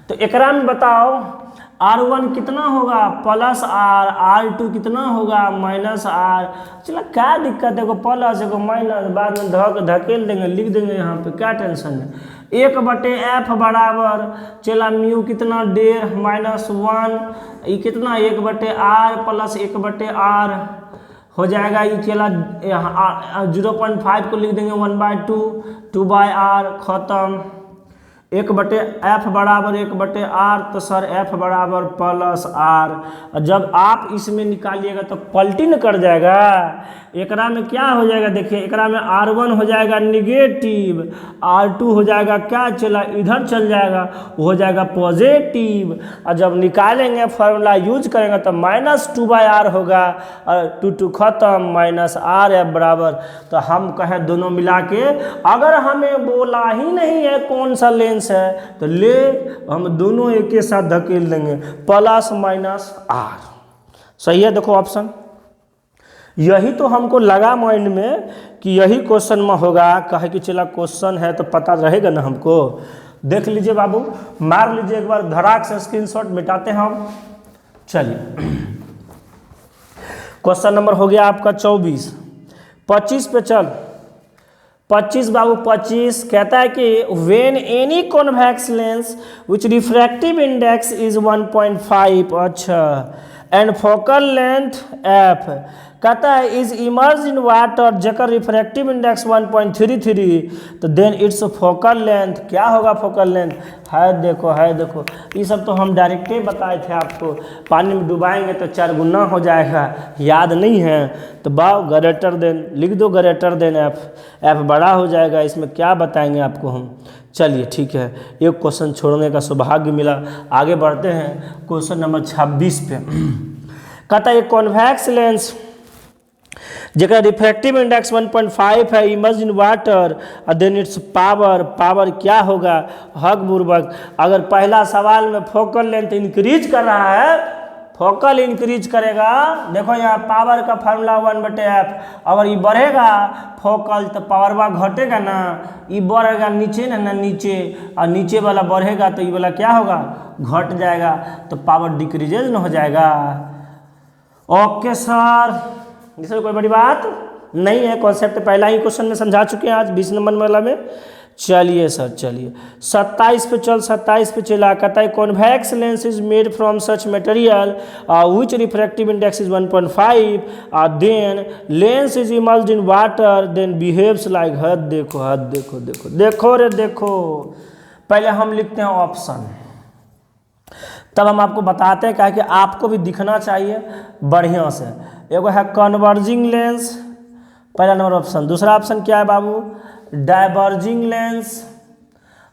तो एकरा में बताओ R1 कितना होगा प्लस R, R2 कितना होगा माइनस R। चला क्या दिक्कत है, एगो प्लस एगो माइनस, बाद में धकेल देंगे, लिख देंगे यहाँ पे, क्या टेंशन है। 1/f बराबर चला म्यू कितना 1.5 -1, ये कितना 1/r प्लस 1/r हो जाएगा। ये चला 0.5 को लिख देंगे 1/2, 2/r खत्म। 1/f बराबर 1/r, तो सर f बराबर प्लस r। जब आप इसमें निकालिएगा तो पलटी न कर जाएगा। एकरा में क्या हो जाएगा देखिए, एकरा में R1 हो जाएगा निगेटिव, R2 हो जाएगा क्या चला इधर चल जाएगा, वो हो जाएगा पॉजिटिव। और जब निकालेंगे फार्मूला यूज करेंगे तो -2/r होगा, और 2 खत्म, -rf बराबर। तो हम कहें दोनों मिला के, अगर हमें बोला ही नहीं है कौन सा लेंस है तो ले हम दोनों एक के साथ धकेल देंगे, +- सही है। देखो ऑप्शन, यही तो हमको लगा माइंड में कि यही क्वेश्चन में होगा। कहे कि चला क्वेश्चन है तो पता रहेगा ना हमको। देख लीजिए बाबू, मार लीजिए एक बार धड़ाक से स्क्रीनशॉट मिटाते हैं हम। चलिए क्वेश्चन नंबर हो गया आपका 24। 25 पे चल। 25 बाबू 25 कहता है कि when any convex lens which refractive index is 1.5, अच्छा, एंड फोकल लेंथ f, कहता है इज इमर्ज इन वाटर जेकर रिफ्रैक्टिव इंडेक्स 1.33, तो देन इट्स फोकल लेंथ क्या होगा? फोकल लेंथ है देखो, है देखो, ये सब तो हम डायरेक्ट ही बताए थे आपको। पानी में डुबाएंगे तो 4 गुना हो जाएगा, याद नहीं है तो बाव ग्रेटर देन लिख दो, ग्रेटर देन f बड़ा हो जाएगा। इसमें क्या बताएंगे आपको हम। चलिए ठीक है, एक क्वेश्चन छोड़ने का सौभाग्य मिला। आगे बढ़ते हैं क्वेश्चन नंबर 26 पे। कहता है कॉन्वेक्स लेंस जेकर रिफ्रैक्टिव इंडेक्स 1.5 है, immerse in water, then its power क्या होगा? हक बुर्बक। अगर पहला सवाल में फोकल लेंथ इंक्रीज कर रहा है, फोकल इंक्रीज करेगा, देखो यहाँ पावर का फार्मूला 1/f, अगर ये बढ़ेगा फोकल तो पावरवा घटेगा ना, ये बढ़ेगा नीचे ना नीचे, और नीचे वाला बढ़ेगा तो ये वाला क्या होगा? घट जाएगा, तो पावर डिक्रीजेज ना हो जाएगा। ओके सर, इसमें कोई बड़ी बात नहीं है, कॉन्सेप्ट पहला ही क्वेश्चन में समझा चुके हैं आज 20 नंबर वाला में। चलिए सर, चलिए 27 पे 27 पे चला, कहता है convex lens is made from such material which refractive index is 1.5 then lens is immersed in water then behaves like. हद देखो, हद देखो, देखो देखो रे देखो। पहले हम लिखते हैं ऑप्शन, तब हम आपको बताते हैं, क्या कि आपको भी दिखना चाहिए बढ़िया से। एगो है कन्वर्जिंग लेंस, पहला नंबर ऑप्शन। दूसरा ऑप्शन क्या है बाबू? Diverging lens.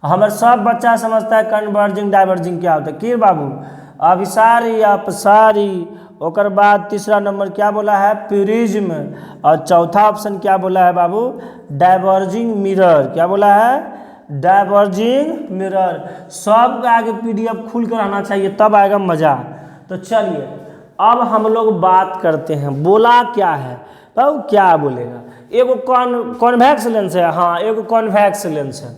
हमारे सब बच्चा समझता है कन्वर्जिंग डाइवर्जिंग क्या होता है, कि बाबू अभिसारी अपसारी। ओकर बाद तीसरा नंबर क्या बोला है? प्रिज्म। और चौथा ऑप्शन क्या बोला है बाबू? Diverging mirror. क्या बोला है? Diverging mirror. सब आगे पीडीएफ खुल कर आना चाहिए, तब आएगा मजा। तो चलिए अब हम लोग बात करते हैं, बोला क्या है बाबू, क्या बोलेगा? एगो कॉन्वेक्स लेंस है, हाँ एगो कॉन्वेक्स लेंस है।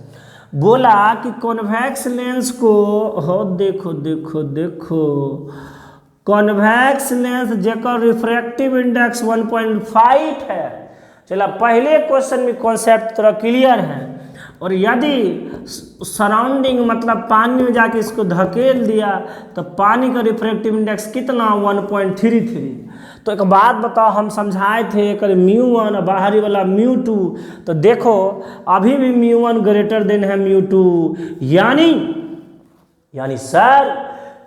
बोला कि कॉन्वेक्स लेंस को, हो देखो देखो देखो, कॉन्वेक्स लेंस जेकर रिफ्रैक्टिव इंडेक्स 1.5 है। चला पहले क्वेश्चन में कॉन्सेप्ट थोड़ा क्लियर है। और यदि सराउंडिंग मतलब पानी में जाके इसको धकेल दिया तो पानी का रिफ्रैक्टिव इंडेक्स कितना? 1.33। तो एक बात बताओ, हम समझाए थे एक μ1 और बाहरी वाला μ2, तो देखो अभी भी μ1 ग्रेटर देन है μ2, यानी सर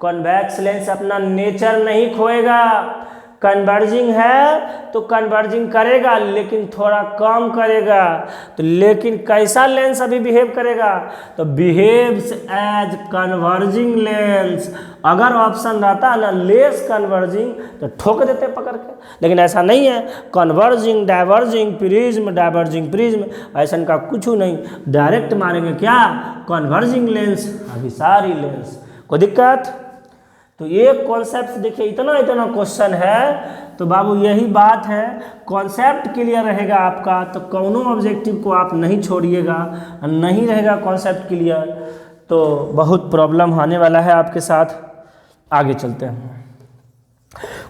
कॉन्वेक्स लेंस अपना नेचर नहीं खोएगा। कन्वर्जिंग है तो कन्वर्जिंग करेगा, लेकिन थोड़ा कम करेगा। तो लेकिन कैसा लेंस अभी बिहेव करेगा? तो बिहेव्स एज कन्वर्जिंग लेंस। अगर ऑप्शन रहता ना लेस कन्वर्जिंग तो ठोक देते पकड़ के, लेकिन ऐसा नहीं है। Converging diverging prism, diverging prism, ऐसा का कुछ नहीं, डायरेक्ट मारेंगे क्या? कन्वर्जिंग लेंस, अभिसारी लेंस। कोई दिक्कत? तो ये कॉन्सेप्ट देखिए, इतना इतना क्वेश्चन है, तो बाबू यही बात है, कॉन्सेप्ट क्लियर रहेगा आपका तो कौनो ऑब्जेक्टिव को आप नहीं छोड़िएगा। नहीं रहेगा कॉन्सेप्ट क्लियर तो बहुत प्रॉब्लम आने वाला है आपके साथ। आगे चलते हैं।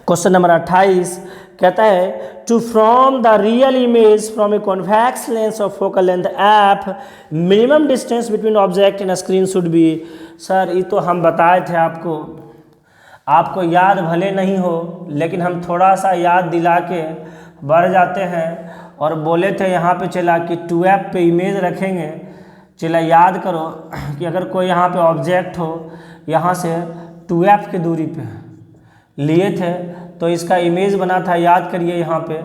क्वेश्चन नंबर 28 कहता है to from the real image from a convex lens of focal length F minimum distance between object in screen should be. Sir ये तो हम बताए थे आपको याद भले नहीं हो, लेकिन हम थोड़ा सा याद दिला के बढ़ जाते हैं। और बोले थे यहाँ पे चला कि 2f पे इमेज रखेंगे। चला याद करो कि अगर कोई यहाँ पे ऑब्जेक्ट हो, यहाँ से 2f की दूरी पे लिए थे तो इसका इमेज बना था, याद करिए यहाँ पे,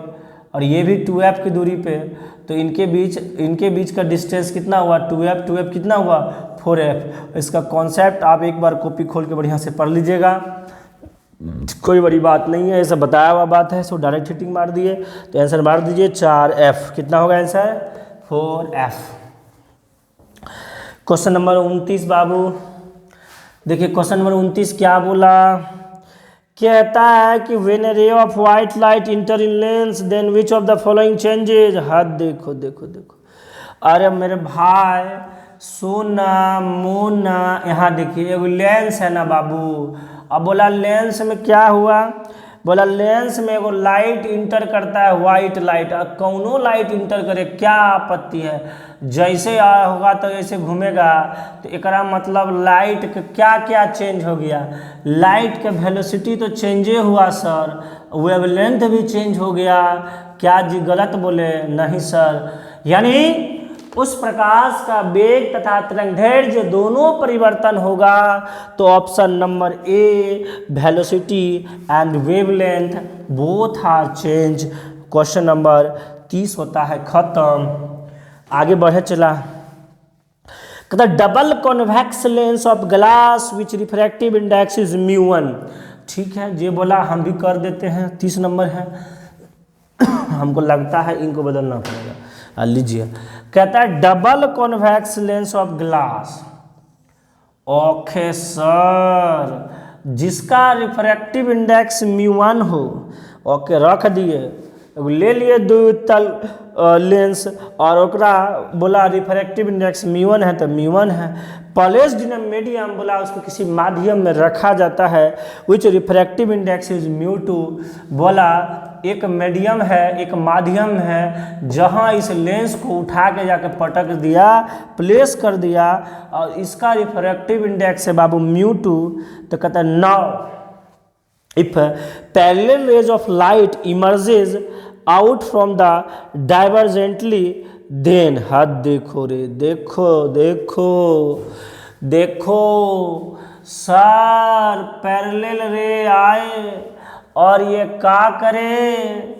और ये भी 2f की दूरी पे। तो इनके बीच का डिस्टेंस कितना हुआ? 2f कितना हुआ? 4f। इसका कॉन्सेप्ट आप एक बार कॉपी खोल के बढ़िया से पढ़ लीजिएगा, कोई बड़ी बात नहीं है, ये सब बताया हुआ बात है। सो डायरेक्ट हिटिंग मार दिए तो आंसर मार दीजिए 4f। कितना होगा आंसर? 4f। क्वेश्चन नंबर 29 बाबू देखिए, क्वेश्चन नंबर 29 क्या बोला? कहता है कि when a ray of white light enter in lens then which of the following changes. हद देखो देखो देखो, अरे मेरे भाई सोना मोना, यहाँ देखिए एगो लेंस है ना बाबू। अब बोला लेंस में क्या हुआ? बोला लेंस में एगो लाइट इंटर करता है, वाइट लाइट। अब कौनो लाइट इंटर करे, क्या आपत्ति है? जैसे होगा तो ऐसे घूमेगा। तो एकरा मतलब लाइट का क्या क्या चेंज हो गया? लाइट का वेलोसिटी तो चेंजे हुआ सर, वेवलेंथ भी चेंज हो गया। क्या जी गलत बोले? नहीं सर, यानी उस प्रकाश का वेग तथा तरंगदैर्घ्य दोनों परिवर्तन होगा। तो option number A velocity and wavelength both are change. Question number 30 होता है खत्म। आगे बढ़े चला, कहता double convex lens of glass which refractive index is μ1। ठीक है, ये बोला हम भी कर देते हैं। 30 नंबर है हमको लगता है इनको बदलना पड़ेगा। लीजिए, कहता है double convex lens of glass. Okay sir, जिसका रिफ्रैक्टिव इंडेक्स μ1 हो, ओके रख दिए, ले लिए द्वितल लेंस और ओकरा बोला रिफ्रैक्टिव इंडेक्स μ1 है तो μ1 है। प्लेस्ड इन मीडियम, बोला उसको किसी माध्यम में रखा जाता है, विच रिफ्रैक्टिव इंडेक्स इज μ2। बोला एक मीडियम है, एक माध्यम है, जहां इस लेंस को उठा के जाके पटक दिया, प्लेस कर दिया, और इसका रिफ्रैक्टिव इंडेक्स है बाबू μ2। तो कहता है now if parallel rays of light emerges out from the divergently then, हद देखो रे, देखो देखो देखो सर, पैरेलल रे आए और ये का करे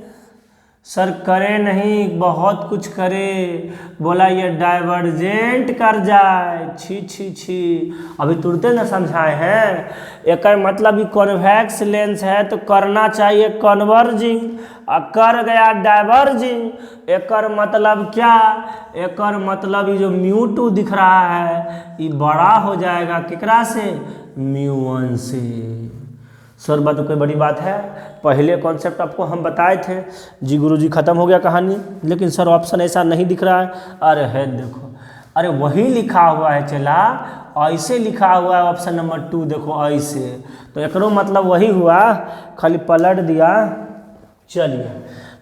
सर, करे नहीं बहुत कुछ करे, बोला ये डाइवर्जेंट कर जाए, छी छी छी। अभी तुरंत ना समझाए हैं, एक मतलब कॉन्वेक्स लेंस है तो करना चाहिए कन्वर्जिंग, और कर गया डाइवर्जिंग। एक मतलब क्या, एक मतलब ये जो μ2 दिख रहा है ये बड़ा हो जाएगा किकरा से, μ1 से। सर बात तो कोई बड़ी बात है, पहले कॉन्सेप्ट आपको हम बताए थे जी गुरुजी, खत्म हो गया कहानी। लेकिन सर ऑप्शन ऐसा नहीं दिख रहा है, अरे है देखो, अरे वही लिखा हुआ है चला, ऐसे लिखा हुआ है ऑप्शन नंबर 2 देखो ऐसे, तो एकरो मतलब वही हुआ, खाली पलट दिया। चलिए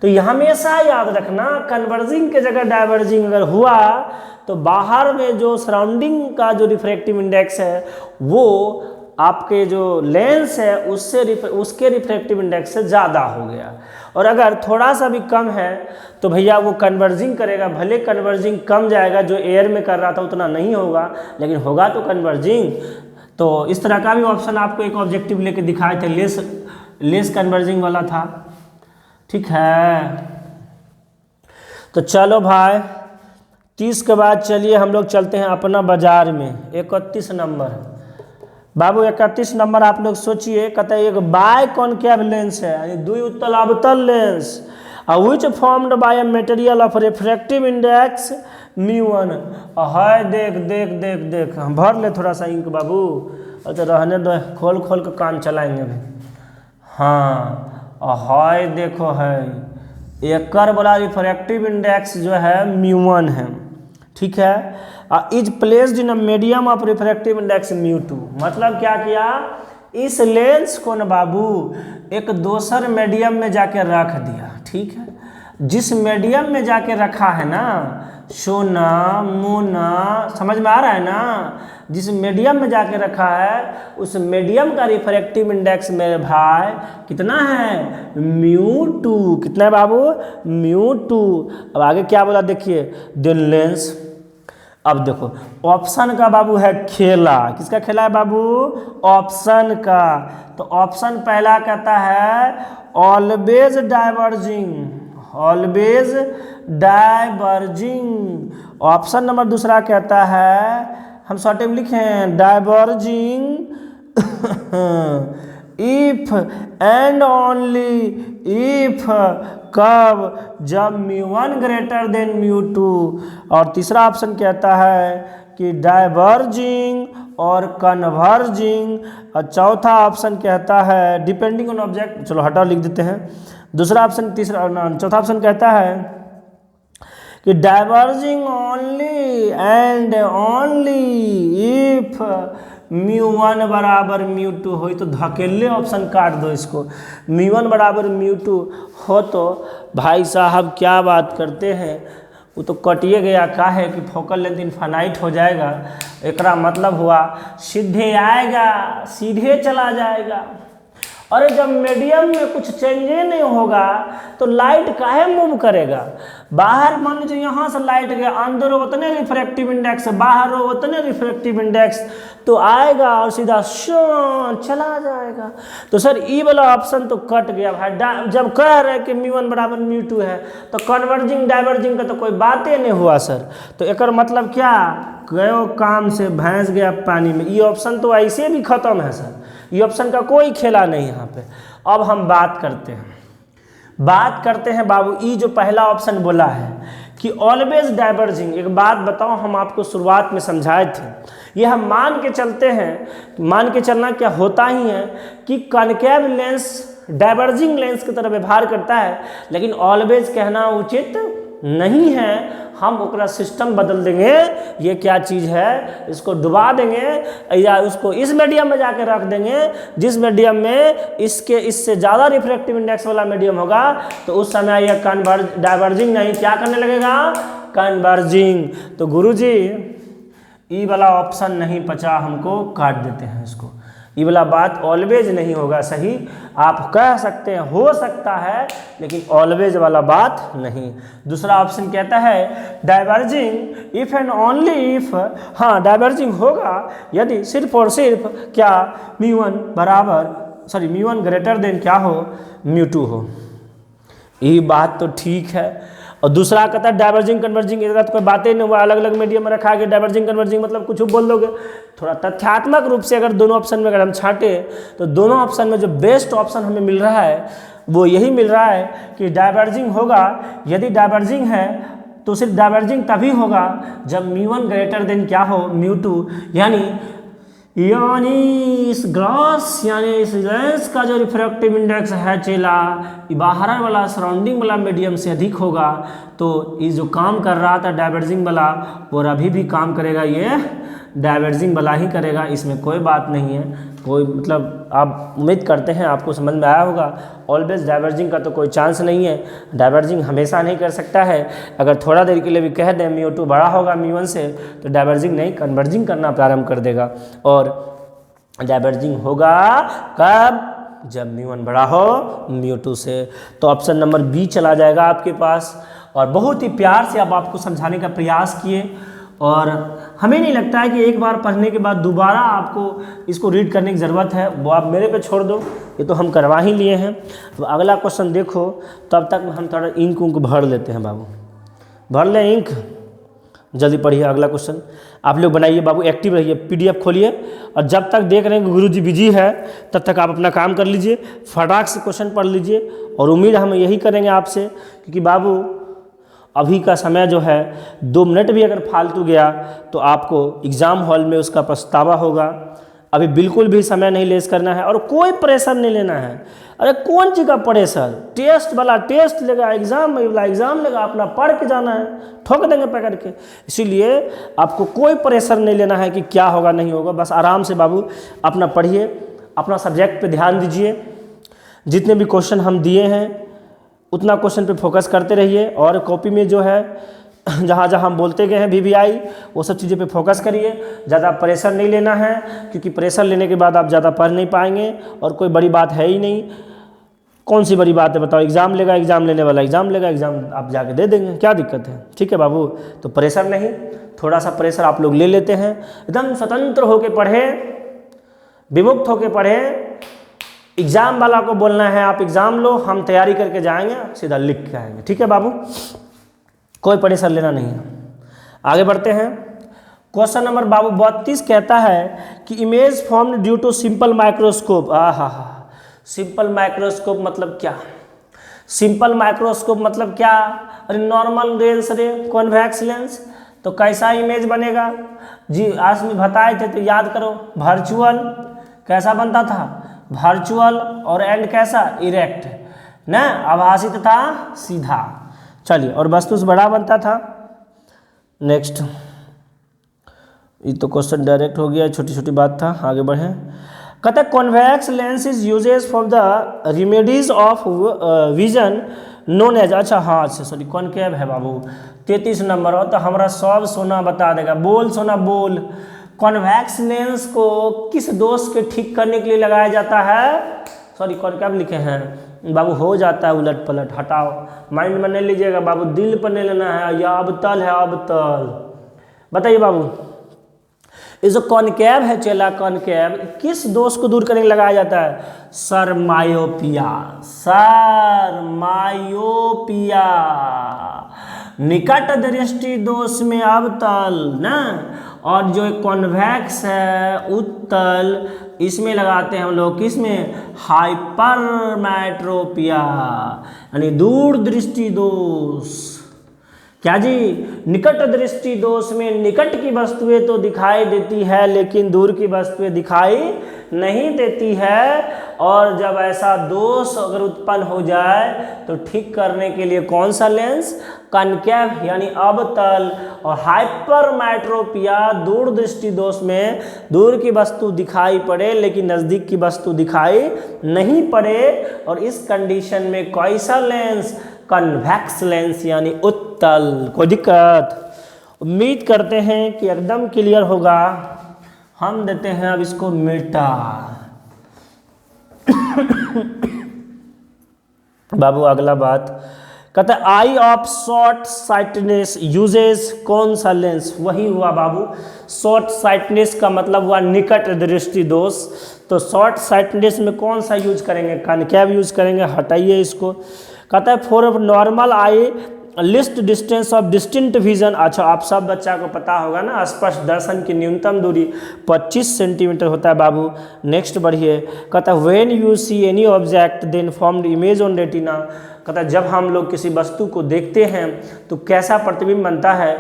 तो यह हमेशा याद रखना, कन्वर्जिंग के जगह डाइवर्जिंग अगर हुआ तो बाहर में जो सराउंडिंग का जो रिफ्रैक्टिव इंडेक्स है वो आपके जो लेंस है उसके रिफ्रैक्टिव इंडेक्स से ज़्यादा हो गया, और अगर थोड़ा सा भी कम है तो भैया वो कन्वर्जिंग करेगा, भले कन्वर्जिंग कम जाएगा, जो एयर में कर रहा था उतना नहीं होगा, लेकिन होगा तो कन्वर्जिंग। तो इस तरह का भी ऑप्शन आपको एक ऑब्जेक्टिव लेके दिखाए थे, लेस कन्वर्जिंग वाला था, ठीक है। तो चलो भाई 30 के बाद चलिए हम लोग चलते हैं अपना बाजार में। 31 नंबर बाबू, 31 नंबर आप लोग सोचिए, कहता है एक बाय कॉनकेव लेंस है, यानी द्वि उत्तल अवतल lens, which formed by a material of refractive index μ1 है। देख देख देख देख, हम भर ले थोड़ा सा इंक बाबू, अच्छा रहने दो, खोल खोल के काम चलाएंगे अभी। हाँ है देखो है, एकर बोला रिफ्रैक्टिव इंडेक्स जो है μ1 है, ठीक है, is placed in medium of refractive index μ2। मतलब क्या किया, इस लेंस को न बाबू एक दूसर मीडियम में जाके रख दिया, ठीक है। जिस मीडियम में जाके रखा है ना, सोना मोना, समझ में आ रहा है ना, जिस मीडियम में जाके रखा है उस मीडियम का रिफ्रैक्टिव इंडेक्स मेरे भाई कितना है, μ2। कितना है बाबू, μ2। अब आगे क्या बोला देखिए, द लेंस। अब देखो ऑप्शन का बाबू है खेला, किसका खेला है बाबू, ऑप्शन का। तो ऑप्शन पहला कहता है always diverging, always diverging. Option number दूसरा कहता है, हम शॉर्ट में लिखें diverging if and only if, कब, जब μ1 ग्रेटर देन μ2। और तीसरा ऑप्शन कहता है कि डाइवर्जिंग और कन्वर्जिंग। और चौथा ऑप्शन कहता है डिपेंडिंग ऑन ऑब्जेक्ट, चलो हटाओ लिख देते हैं। दूसरा ऑप्शन, चौथा ऑप्शन कहता है कि diverging only and only if μ1 बराबर μ2 हो, तो धकेले ऑप्शन काट दो इसको, μ1 बराबर μ2 हो तो भाई साहब क्या बात करते हैं, वो तो कटिए गया, का है कि फोकल लेंथ इनफाइनाइट हो जाएगा। एकरा मतलब हुआ सीधे आएगा सीधे चला जाएगा। अरे जब मीडियम में कुछ चेंजे नहीं होगा तो लाइट काहे मूव करेगा, बाहर मान लीजिए यहाँ से लाइट गया, अंदर उतने रिफ्रैक्टिव इंडेक्स, बाहर उतने रिफ्रैक्टिव इंडेक्स, तो आएगा और सीधा चला जाएगा। तो सर ई वाला ऑप्शन तो कट गया भाई, जब कह रहे कि μ1 बराबर μ2 है तो कन्वर्जिंग डाइवर्जिंग का तो कोई बात ही नहीं हुआ सर। तो एक मतलब क्या, गयो काम से भैंस गया पानी में, ये ऑप्शन तो ऐसे भी खत्म है सर, ये ऑप्शन का कोई खेला नहीं यहाँ पे। अब हम बात करते हैं बाबू, ये जो पहला ऑप्शन बोला है कि ऑलवेज डाइवर्जिंग। एक बात बताओ, हम आपको शुरुआत में समझाए थे, ये हम मान के चलते हैं, मान के चलना क्या होता ही है कि कॉनकेव लेंस डाइवर्जिंग लेंस की तरह व्यवहार करता है, लेकिन ऑलवेज कहना उचित नहीं है, हम ओकरा सिस्टम बदल देंगे, ये क्या चीज़ है, इसको डुबा देंगे या उसको इस मीडियम में जाके रख देंगे जिस मीडियम में इससे ज़्यादा रिफ्रैक्टिव इंडेक्स वाला मीडियम होगा, तो उस समय यह डाइवर्जिंग नहीं क्या करने लगेगा, कन्वर्जिंग। तो गुरुजी ई वाला ऑप्शन नहीं पचा, हमको काट देते हैं इसको। ये वाला बात ऑलवेज नहीं होगा सही, आप कह सकते हैं हो सकता है, लेकिन ऑलवेज वाला बात नहीं। दूसरा ऑप्शन कहता है diverging if and only if, हाँ डाइवर्जिंग होगा यदि सिर्फ और सिर्फ क्या μ1 बराबर μ1 ग्रेटर देन क्या हो, μ2 हो। ये बात तो ठीक है। और दूसरा कहता है डाइवर्जिंग कन्वर्जिंग, इसका तो कोई बातें नहीं हुआ, अलग अलग मीडियम में रखा के डाइवर्जिंग कन्वर्जिंग मतलब कुछ बोल दोगे। थोड़ा तथ्यात्मक रूप से अगर दोनों ऑप्शन में अगर हम छांटे तो दोनों ऑप्शन में जो बेस्ट ऑप्शन हमें मिल रहा है वो यही मिल रहा है कि डाइवर्जिंग होगा, यदि डाइवर्जिंग है तो सिर्फ डाइवर्जिंग तभी होगा जब μ1 ग्रेटर देन क्या हो, μ2, यानी इस ग्लास यानी इस लेंस का जो रिफ्रैक्टिव इंडेक्स है चेला बाहर वाला सराउंडिंग वाला मीडियम से अधिक होगा, तो ये जो काम कर रहा था डाइवर्जिंग वाला वो अभी भी काम करेगा, ये डाइवर्जिंग वाला ही करेगा, इसमें कोई बात नहीं है। कोई मतलब आप उम्मीद करते हैं आपको समझ में आया होगा। ऑलवेज डाइवर्जिंग का तो कोई चांस नहीं है, डाइवर्जिंग हमेशा नहीं कर सकता है। अगर थोड़ा देर के लिए भी कह दें μ2 बड़ा होगा μ1 से तो डाइवर्जिंग नहीं कन्वर्जिंग करना प्रारंभ कर देगा। और डाइवर्जिंग होगा कब, जब μ1 बड़ा हो μ2 से। तो ऑप्शन नंबर बी चला जाएगा आपके पास। और बहुत ही प्यार से अब आपको समझाने का प्रयास किए, और हमें नहीं लगता है कि एक बार पढ़ने के बाद दोबारा आपको इसको रीड करने की ज़रूरत है, वो आप मेरे पे छोड़ दो, ये तो हम करवा ही लिए हैं। तो अगला क्वेश्चन देखो, तब तक हम थोड़ा इंक उंक भर लेते हैं बाबू, भर लें इंक, जल्दी पढ़िए। अगला क्वेश्चन आप लोग बनाइए बाबू, एक्टिव रहिए, PDF खोलिए, और जब तक देख रहे हैं कि गुरुजी बिजी है तब तक आप अपना काम कर लीजिए, फटाक से क्वेश्चन पढ़ लीजिए। और उम्मीद हम यही करेंगे आपसे, क्योंकि बाबू अभी का समय जो है 2 मिनट भी अगर फालतू गया तो आपको एग्ज़ाम हॉल में उसका पछतावा होगा। अभी बिल्कुल भी समय नहीं लेस करना है और कोई प्रेशर नहीं लेना है। अरे कौन चीज़ का प्रेशर, टेस्ट वाला टेस्ट लेगा, एग्ज़ाम वाला एग्ज़ाम लेगा, अपना पढ़ के जाना है, ठोक देंगे पकड़ के। इसीलिए आपको कोई प्रेशर नहीं लेना है कि क्या होगा नहीं होगा, बस आराम से बाबू अपना पढ़िए, अपना सब्जेक्ट पे ध्यान दीजिए, जितने भी क्वेश्चन हम दिए हैं उतना क्वेश्चन पे फोकस करते रहिए। और कॉपी में जो है जहाँ जहाँ हम बोलते गए हैं VVI वो सब चीज़ों पे फोकस करिए, ज़्यादा प्रेशर नहीं लेना है, क्योंकि प्रेशर लेने के बाद आप ज़्यादा पढ़ नहीं पाएंगे और कोई बड़ी बात है ही नहीं। कौन सी बड़ी बात है बताओ, एग्ज़ाम लेगा, एग्ज़ाम लेने वाला एग्ज़ाम लेगा, एग्ज़ाम आप जाके दे देंगे, क्या दिक्कत है। ठीक है बाबू, तो प्रेशर नहीं, थोड़ा सा प्रेशर आप लोग ले लेते हैं, एकदम स्वतंत्र होकर पढ़ें, विमुक्त होकर पढ़ें। एग्ज़ाम वाला को बोलना है आप एग्ज़ाम लो, हम तैयारी करके जाएंगे, सीधा लिख के आएंगे। ठीक है बाबू, कोई प्रेशर लेना नहीं है। आगे बढ़ते हैं। क्वेश्चन नंबर बाबू 32 कहता है कि image formed due to simple microscope. Simple microscope मतलब क्या, सिंपल माइक्रोस्कोप मतलब क्या, अरे नॉर्मल लेंस रे, कॉन्वेक्स लेंस, तो कैसा इमेज बनेगा जी, आज में बताए थे तो याद करो। वर्चुअल कैसा बनता था, वर्चुअल, और एंड कैसा, इरेक्ट ना, आभासी तथा सीधा। चलिए, और वस्तु से बड़ा बनता था। नेक्स्ट, ये तो क्वेश्चन डायरेक्ट हो गया, छोटी छोटी बात था, आगे बढ़ें। कहते हैं convex lens is uses for the remedies of vision known as, अच्छा हाँ अच्छा सॉरी कॉनकेव है बाबू 33 नंबर हो, तो हमारा सब सोना बता देगा। बोल सोना बोल, कॉन्वेक्स लेंस को किस दोष के ठीक करने के लिए लगाया जाता है, सॉरी कॉनकेव लिखे हैं बाबू, हो जाता है उलट पलट, हटाओ, माइंड में नहीं लीजिएगा बाबू, दिल पर नहीं लेना है, या अबतल है अबतल। बताइए बाबू, ये जो कॉनकेव है चेला, कॉनकेव किस दोष को दूर करने के लिए लगाया जाता है, सर मायोपिया, सर मायोपिया, निकट दृष्टि दोष में अवतल ना, और जो कॉन्वेक्स है उत्तल, इसमें लगाते हैं हम लोग, किसमें, हाइपरमेट्रोपिया यानी दूर दृष्टि दोष। क्या जी, निकट दृष्टि दोष में निकट की वस्तुएं तो दिखाई देती है लेकिन दूर की वस्तुएं दिखाई नहीं देती है, और जब ऐसा दोष अगर उत्पन्न हो जाए तो ठीक करने के लिए कौन सा लेंस, कनकेव यानी अवतल, और हाइपरमेट्रोपिया दूर दृष्टि दोष में दूर की वस्तु दिखाई पड़े लेकिन नज़दीक की वस्तु दिखाई नहीं पड़े, और इस कंडीशन में कैसा लेंस, कन्वेक्स लेंस यानी उत्तल। कोई दिक्कत? उम्मीद करते हैं कि एकदम क्लियर होगा। हम देते हैं अब इसको मिटा। बाबू अगला बात कहते हैं आई ऑफ शॉर्ट साइटनेस यूजेस कौन सा लेंस, वही हुआ बाबू शॉर्ट साइटनेस का मतलब हुआ निकट दृष्टि दोष। तो शॉर्ट साइटनेस में कौन सा यूज करेंगे, कनकेव यूज करेंगे। हटाइए इसको। कहता है for normal I list distance of distinct vision. अच्छा, आप सब बच्चा को पता होगा ना, स्पष्ट दर्शन की न्यूनतम दूरी 25 सेंटीमीटर होता है बाबू। नेक्स्ट बढ़िए। कहता है when you see any object then formed image on retina. कहता है जब हम लोग किसी वस्तु को देखते हैं तो कैसा प्रतिबिंब बनता है।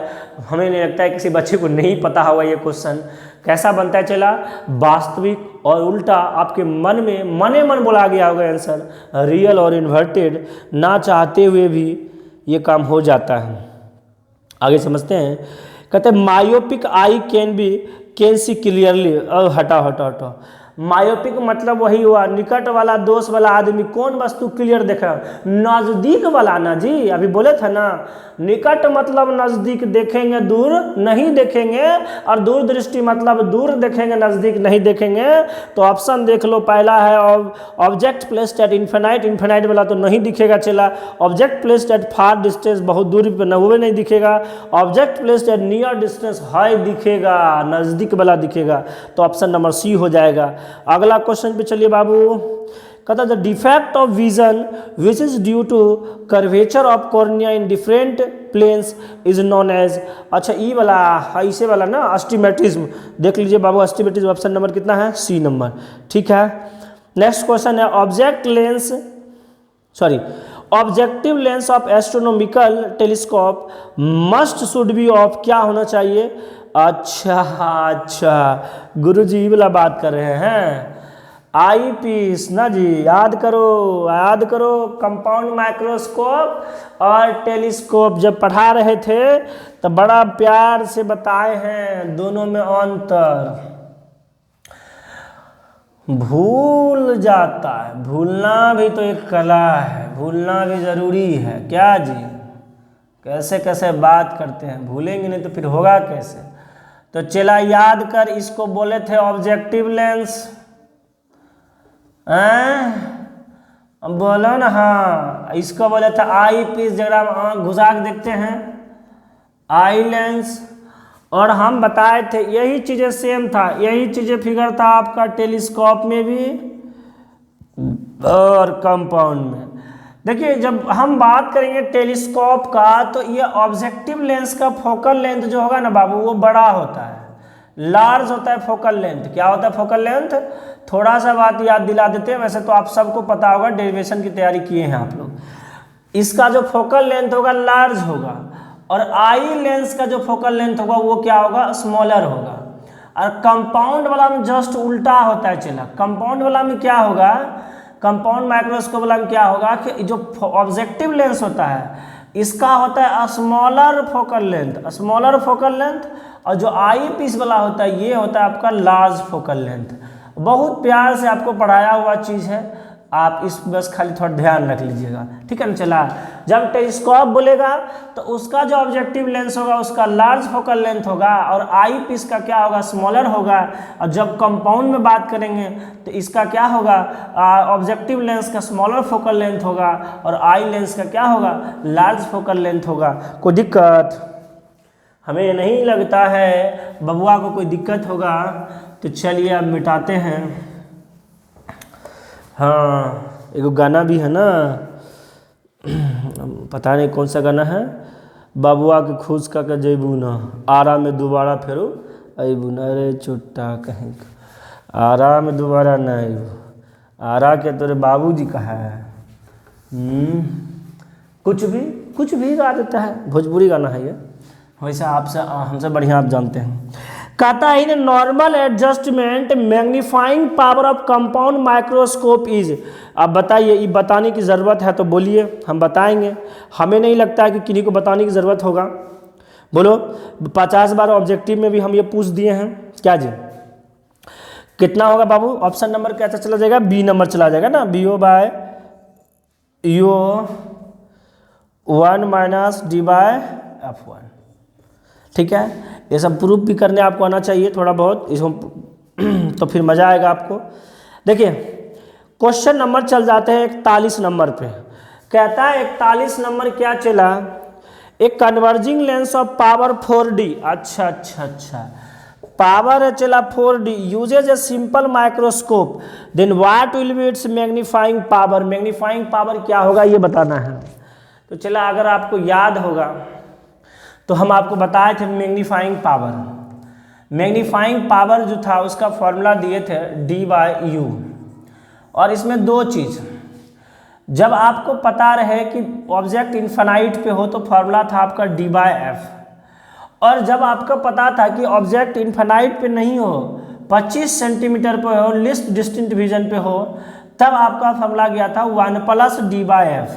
हमें नहीं लगता है किसी बच्चे को नहीं पता होगा ये क्वेश्चन। कैसा बनता है चला, वास्तविक और उल्टा। आपके मन में मने मन बोला गया होगा आंसर, रियल और इन्वर्टेड। ना चाहते हुए भी ये काम हो जाता है। आगे समझते हैं। कहते हैं myopic I can see clearly. हटाओ हटाओ हटाओ। मायोपिक मतलब वही हुआ निकट वाला दोष वाला आदमी कौन वस्तु क्लियर देखा, नज़दीक वाला ना जी। अभी बोले थे ना, निकट मतलब नज़दीक देखेंगे, दूर नहीं देखेंगे, और दूर दृष्टि मतलब दूर देखेंगे, नज़दीक नहीं देखेंगे। तो ऑप्शन देख लो, पहला है object placed at infinite. Infinite वाला तो नहीं दिखेगा चला। Object placed at far distance, बहुत दूरी पर न हुए नहीं दिखेगा। Object placed at near distance, high दिखेगा, नज़दीक वाला दिखेगा। तो ऑप्शन नंबर सी हो जाएगा। अगला क्वेश्चन पे चलिए बाबू। कहता है the defect of vision which is due to curvature of cornea in different planes is known as. अच्छा, ई वाला ऐसे वाला ना अस्टिमेटिज्म। देख लीजिए बाबू, अस्टिमेटिज्म ऑप्शन नंबर कितना है, सी नंबर। ठीक है। नेक्स्ट क्वेश्चन है objective lens of astronomical telescope must should be of क्या होना चाहिए। अच्छा, गुरुजी वाला बात कर रहे हैं, आई पीस ना जी। याद करो कंपाउंड माइक्रोस्कोप और टेलीस्कोप जब पढ़ा रहे थे तो बड़ा प्यार से बताए हैं दोनों में अंतर। भूल जाता है, भूलना भी तो एक कला है, भूलना भी ज़रूरी है क्या जी। कैसे कैसे बात करते हैं, भूलेंगे नहीं तो फिर होगा कैसे। तो चला याद कर, इसको बोले थे ऑब्जेक्टिव लेंस। बोलो ना, हाँ इसको बोले थे आई पीस, जरा हम आँख घुसा के देखते हैं, आई लेंस। और हम बताए थे यही चीज़ें सेम था, यही चीज़ें फिगर था आपका टेलीस्कोप में भी और कंपाउंड में। देखिए जब हम बात करेंगे टेलीस्कोप का तो ये ऑब्जेक्टिव लेंस का फोकल लेंथ जो होगा ना बाबू वो बड़ा होता है, लार्ज होता है फोकल लेंथ। क्या होता है फोकल लेंथ, थोड़ा सा बात याद दिला देते हैं, वैसे तो आप सबको पता होगा, डेरिवेशन की तैयारी किए हैं आप लोग। इसका जो फोकल लेंथ होगा लार्ज होगा, और आई लेंस का जो फोकल लेंथ होगा वो क्या होगा, स्मॉलर होगा। और कंपाउंड वाला में जस्ट उल्टा होता है। चला कंपाउंड वाला में क्या होगा, कंपाउंड माइक्रोस्कोप वाला में क्या होगा कि जो ऑब्जेक्टिव लेंस होता है इसका होता है स्मॉलर फोकल लेंथ, और जो आई पीस वाला होता है ये होता है आपका लार्ज फोकल लेंथ। बहुत प्यार से आपको पढ़ाया हुआ चीज़ है, आप इस बस खाली थोड़ा ध्यान रख लीजिएगा, ठीक है ना। चला जब टेलीस्कोप बोलेगा तो उसका जो ऑब्जेक्टिव लेंस होगा उसका लार्ज फोकल लेंथ होगा, और आई पीस का क्या होगा, स्मॉलर होगा। और जब कंपाउंड में बात करेंगे तो इसका क्या होगा, ऑब्जेक्टिव लेंस का स्मॉलर फोकल लेंथ होगा, और आई लेंस का क्या होगा, लार्ज फोकल लेंथ होगा। कोई दिक्कत हमें नहीं लगता है बबुआ को कोई दिक्कत होगा। तो चलिए अब मिटाते हैं। हाँ एक गाना भी है ना, पता नहीं कौन सा गाना है, बबुआ के खुश का के जयबू ना, आरा में दोबारा फेरो अबू न, अरे चुट्टा कहीं आरा में दोबारा न अबू, आरा के तोरे बाबूजी का है। कुछ भी गा देता है, भोजपुरी गाना है ये, वैसे आपसे हमसे बढ़िया आप जानते हैं। कहता है in normal adjustment magnifying power of compound microscope is. अब बताइए, ये बताने की ज़रूरत है तो बोलिए, हम बताएंगे। हमें नहीं लगता है कि किन्हीं को बताने की ज़रूरत होगा। बोलो, 50 बार ऑब्जेक्टिव में भी हम ये पूछ दिए हैं। क्या जी, कितना होगा बाबू? ऑप्शन नंबर कैसा चला जाएगा? बी नंबर चला जाएगा ना, BO by u 1 minus D by F1। ठीक है, ये सब प्रूफ भी करने आपको आना चाहिए थोड़ा बहुत, इसको तो फिर मज़ा आएगा आपको। देखिए क्वेश्चन नंबर चल जाते हैं 41 नंबर पे। कहता है 41 नंबर क्या चला? एक converging lens of power 4D। अच्छा, पावर चला 4D, uses a simple microscope, then what will be its magnifying power. Magnifying power क्या होगा ये बताना है। तो चला, अगर आपको याद होगा तो हम आपको बताए थे मैग्नीफाइंग पावर। मैग्नीफाइंग पावर जो था उसका फॉर्मूला दिए थे D/U। और इसमें दो चीज़, जब आपको पता रहे कि ऑब्जेक्ट इन्फिनाइट पे हो तो फॉर्मूला था आपका D/F, और जब आपको पता था कि ऑब्जेक्ट इन्फिनाइट पे नहीं हो, 25 सेंटीमीटर पे हो, लिस्ट डिस्टिंक्ट विजन पे हो, तब आपका फॉर्मूला गया था 1 + D/F।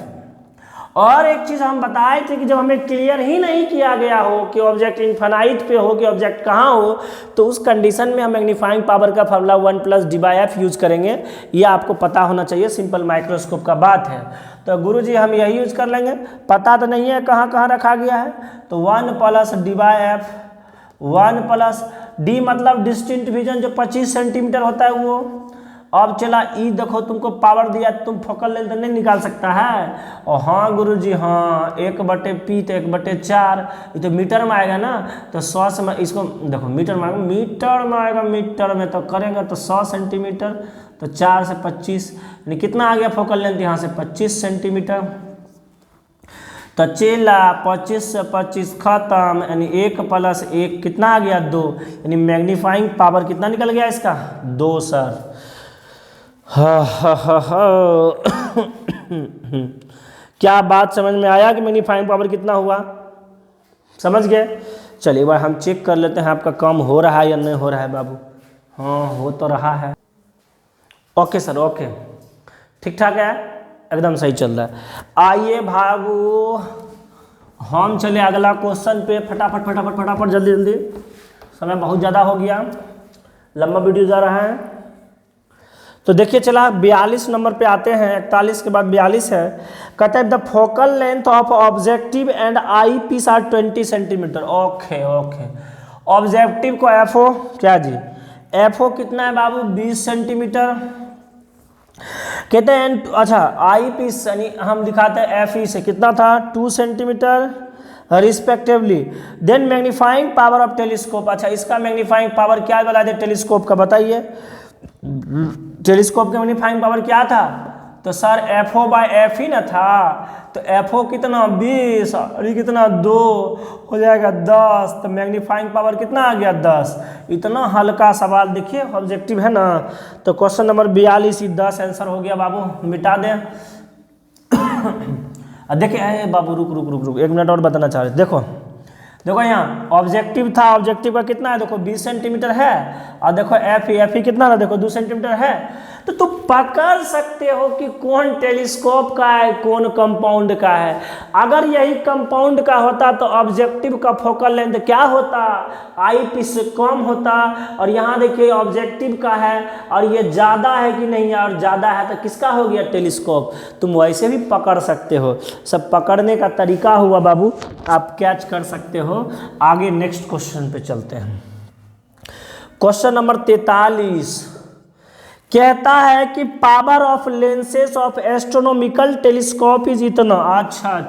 और एक चीज़ हम बताए थे कि जब हमें क्लियर ही नहीं किया गया हो कि ऑब्जेक्ट इन्फिनाइट पे हो कि ऑब्जेक्ट कहाँ हो, तो उस कंडीशन में हम मैग्नीफाइंग पावर का फॉर्मूला 1 + D/F यूज करेंगे। ये आपको पता होना चाहिए, सिंपल माइक्रोस्कोप का बात है। तो गुरुजी हम यही यूज कर लेंगे। पता तो नहीं है कहाँ कहाँ रखा गया है, तो 1 + D/F, 1 + D मतलब डिस्टिंक्ट विजन जो 25 सेंटीमीटर होता है वो। अब चला ई, देखो तुमको पावर दिया, तुम फोकल लेंथ नहीं निकाल सकता है। और हाँ गुरुजी हाँ, 1/P तो 1/4, ये तो मीटर में आएगा ना, तो 100 से इसको देखो मीटर में आएगा, मीटर में तो करेंगे तो 100 सेंटीमीटर, तो 4 से 25 यानी कितना आ गया फोकल लेंथ यहाँ से 25 सेंटीमीटर। तो चेला 25 से 25 खत्म, यानी 1 + 1 कितना आ गया 2, यानी मैग्नीफाइंग पावर कितना निकल गया इसका 2 सर। क्या बात समझ में आया कि मैग्नीफाइंग पावर कितना हुआ? समझ गए? चलिए एक बार हम चेक कर लेते हैं आपका काम हो रहा है या नहीं हो रहा है बाबू। हाँ हो तो रहा है। ओके सर, ओके, ठीक ठाक है, एकदम सही चल रहा है। आइए बाबू हम चले अगला क्वेश्चन पे, फटाफट जल्दी, समय बहुत ज़्यादा हो गया, लंबा वीडियो जा रहा है। तो देखिए चला 42 नंबर पे आते हैं, 41 के बाद 42 है। कहता है the focal length of objective and eye piece are 20 centimetre. Okay, objective को FO क्या जी, FO कितना है बाबू 20 सेंटीमीटर। कहते हैं अच्छा आई पीस यानी हम दिखाते हैं FE से कितना था 2 centimetre respectively. Then magnifying power of telescope, अच्छा इसका मैग्नीफाइंग पावर क्या बता दे टेलीस्कोप का, बताइए टेलीस्कोप का मैग्नीफाइंग पावर क्या था? तो सर FO/F ही ना था, तो FO कितना 20 और ये कितना 2 हो जाएगा 10, तो मैग्नीफाइंग पावर कितना आ गया 10। इतना हल्का सवाल, देखिए ऑब्जेक्टिव है ना। तो क्वेश्चन नंबर 42 10 आंसर हो गया बाबू, मिटा दें। देखिए बाबू रुक 1 मिनट और बताना चाह रहे, देखो यहाँ ऑब्जेक्टिव था, ऑब्जेक्टिव का कितना है देखो 20 सेंटीमीटर है, और देखो FE कितना था देखो 2 सेंटीमीटर है। तो तुम पकड़ सकते हो कि कौन टेलीस्कोप का है कौन कंपाउंड का है। अगर यही कंपाउंड का होता तो ऑब्जेक्टिव का फोकल लेंथ क्या होता, आई पीस से कम होता, और यहाँ देखिए ऑब्जेक्टिव का है और ये ज़्यादा है कि नहीं, और ज़्यादा है तो किसका हो गया टेलीस्कोप। तुम वैसे भी पकड़ सकते हो, सब पकड़ने का तरीका हुआ बाबू, आप कैच कर सकते हो। आगे नेक्स्ट क्वेश्चन पे चलते हैं। क्वेश्चन नंबर 43 कहता है कि power of lenses of astronomical telescope is इतना। अच्छा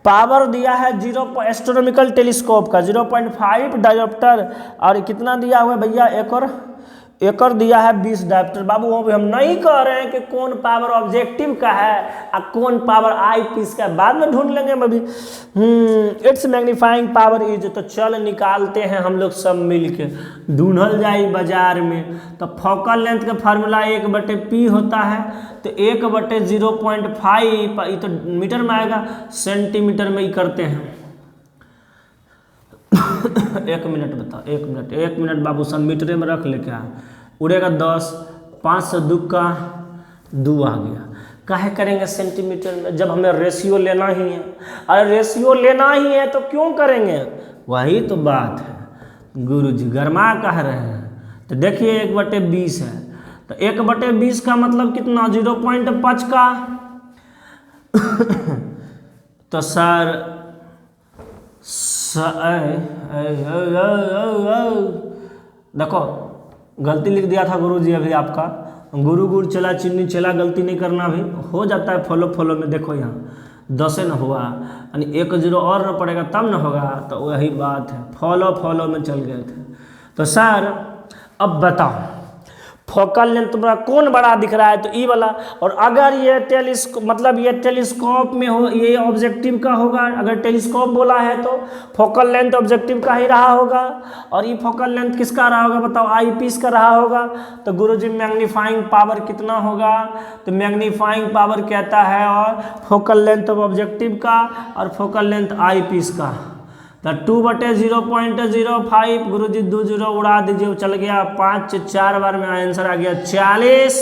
पावर दिया है 0 एस्ट्रोनॉमिकल टेलीस्कोप का 0.5 डायोप्टर, और कितना दिया हुआ है भैया एक और दिया है 20 डायोप्टर। बाबू वो भी हम नहीं कह रहे हैं कि कौन पावर ऑब्जेक्टिव का है और कौन पावर आई पीस का, बाद में ढूंढ लेंगे अभी। इट्स मैग्नीफाइंग पावर इज, तो चल निकालते हैं हम लोग सब मिल के, ढूंढल जाए बाजार में। तो फोकल लेंथ का फार्मूला 1/P होता है, तो 1/0.5 ये तो मीटर में आएगा, सेंटीमीटर में ही करते हैं। 1 मिनट बताओ, 1 मिनट बाबू सन मीटरे में रख ले, क्या उड़ेगा 10, 5 से 2 का 2 आ गया। काहे करेंगे सेंटीमीटर में जब हमें रेशियो लेना ही है? अरे रेशियो लेना ही है तो क्यों करेंगे? वही तो बात है गुरुजी, गरमा कह रहे हैं। तो देखिए 1/20 है, तो 1/20 का मतलब कितना? 0.5 का तो सर देखो गलती लिख दिया था गुरुजी अभी आपका, गुरु गुड़ चला चीनी चला, गलती नहीं करना, भी हो जाता है फॉलो में। देखो यहाँ 10 न हुआ, यानी 1 0 और न पड़ेगा तब न होगा, तो वही बात है, फॉलो में चल गए थे। तो सर अब बताओ फोकल लेंथ तुम्हारा कौन बड़ा दिख रहा है? तो ई वाला। और अगर ये ये टेलीस्कोप में हो, ये ऑब्जेक्टिव का होगा। अगर टेलीस्कोप बोला है तो फोकल लेंथ ऑब्जेक्टिव का ही रहा होगा। और ये फोकल लेंथ किसका रहा होगा बताओ? आई पीस का रहा होगा। तो गुरुजी मैग्नीफाइंग पावर कितना होगा? तो मैग्नीफाइंग पावर कहता है और फोकल लेंथ ऑफ ऑब्जेक्टिव का और फोकल लेंथ आई पीस का। तो 2/0.05 गुरुजी 2 0 उड़ा दीजिए, चल गया 5 4 बार में आंसर आ गया 40।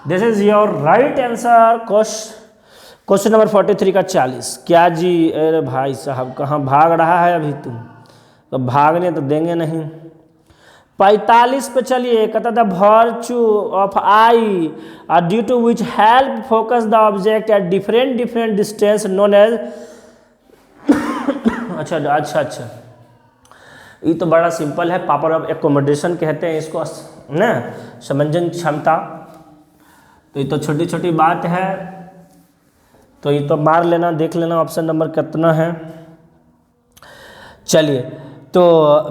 This is your right answer. Question number 43 का 40। क्या जी? अरे भाई साहब कहाँ भाग रहा है अभी तुम? तो भागने तो देंगे नहीं। 45 पे चलिए, कहता था virtue of eye due to which help focus the object at different distance known as. अच्छा, ये तो बड़ा सिंपल है, पावर ऑफ एकोमोडेशन कहते हैं इसको ना, समंजन क्षमता। तो ये तो छोटी छोटी बात है, तो ये तो मार लेना, देख लेना ऑप्शन नंबर कितना है। चलिए तो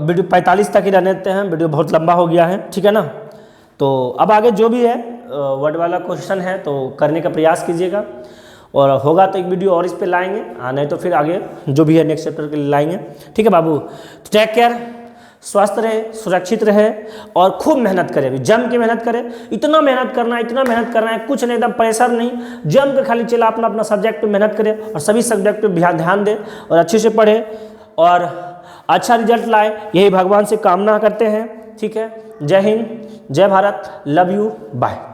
वीडियो 45 तक ही रहने देते हैं, वीडियो बहुत लंबा हो गया है, ठीक है ना। तो अब आगे जो भी है वर्ड वाला क्वेश्चन है तो करने का प्रयास कीजिएगा, और होगा तो एक वीडियो और इस पे लाएंगे, नहीं तो फिर आगे जो भी है नेक्स्ट चैप्टर के लिए लाएंगे, ठीक है बाबू। तो टेक केयर, स्वस्थ रहे, सुरक्षित रहे और खूब मेहनत करें, अभी जम के मेहनत करें। इतना मेहनत करना है, कुछ नहीं, एकदम प्रेशर नहीं, जम के खाली चला अपना सब्जेक्ट पे मेहनत करें और सभी सब्जेक्ट पे ध्यान दें और अच्छे से पढ़े और अच्छा रिजल्ट लाए, यही भगवान से कामना करते हैं, ठीक है। जय हिंद, जय भारत, लव यू, बाय।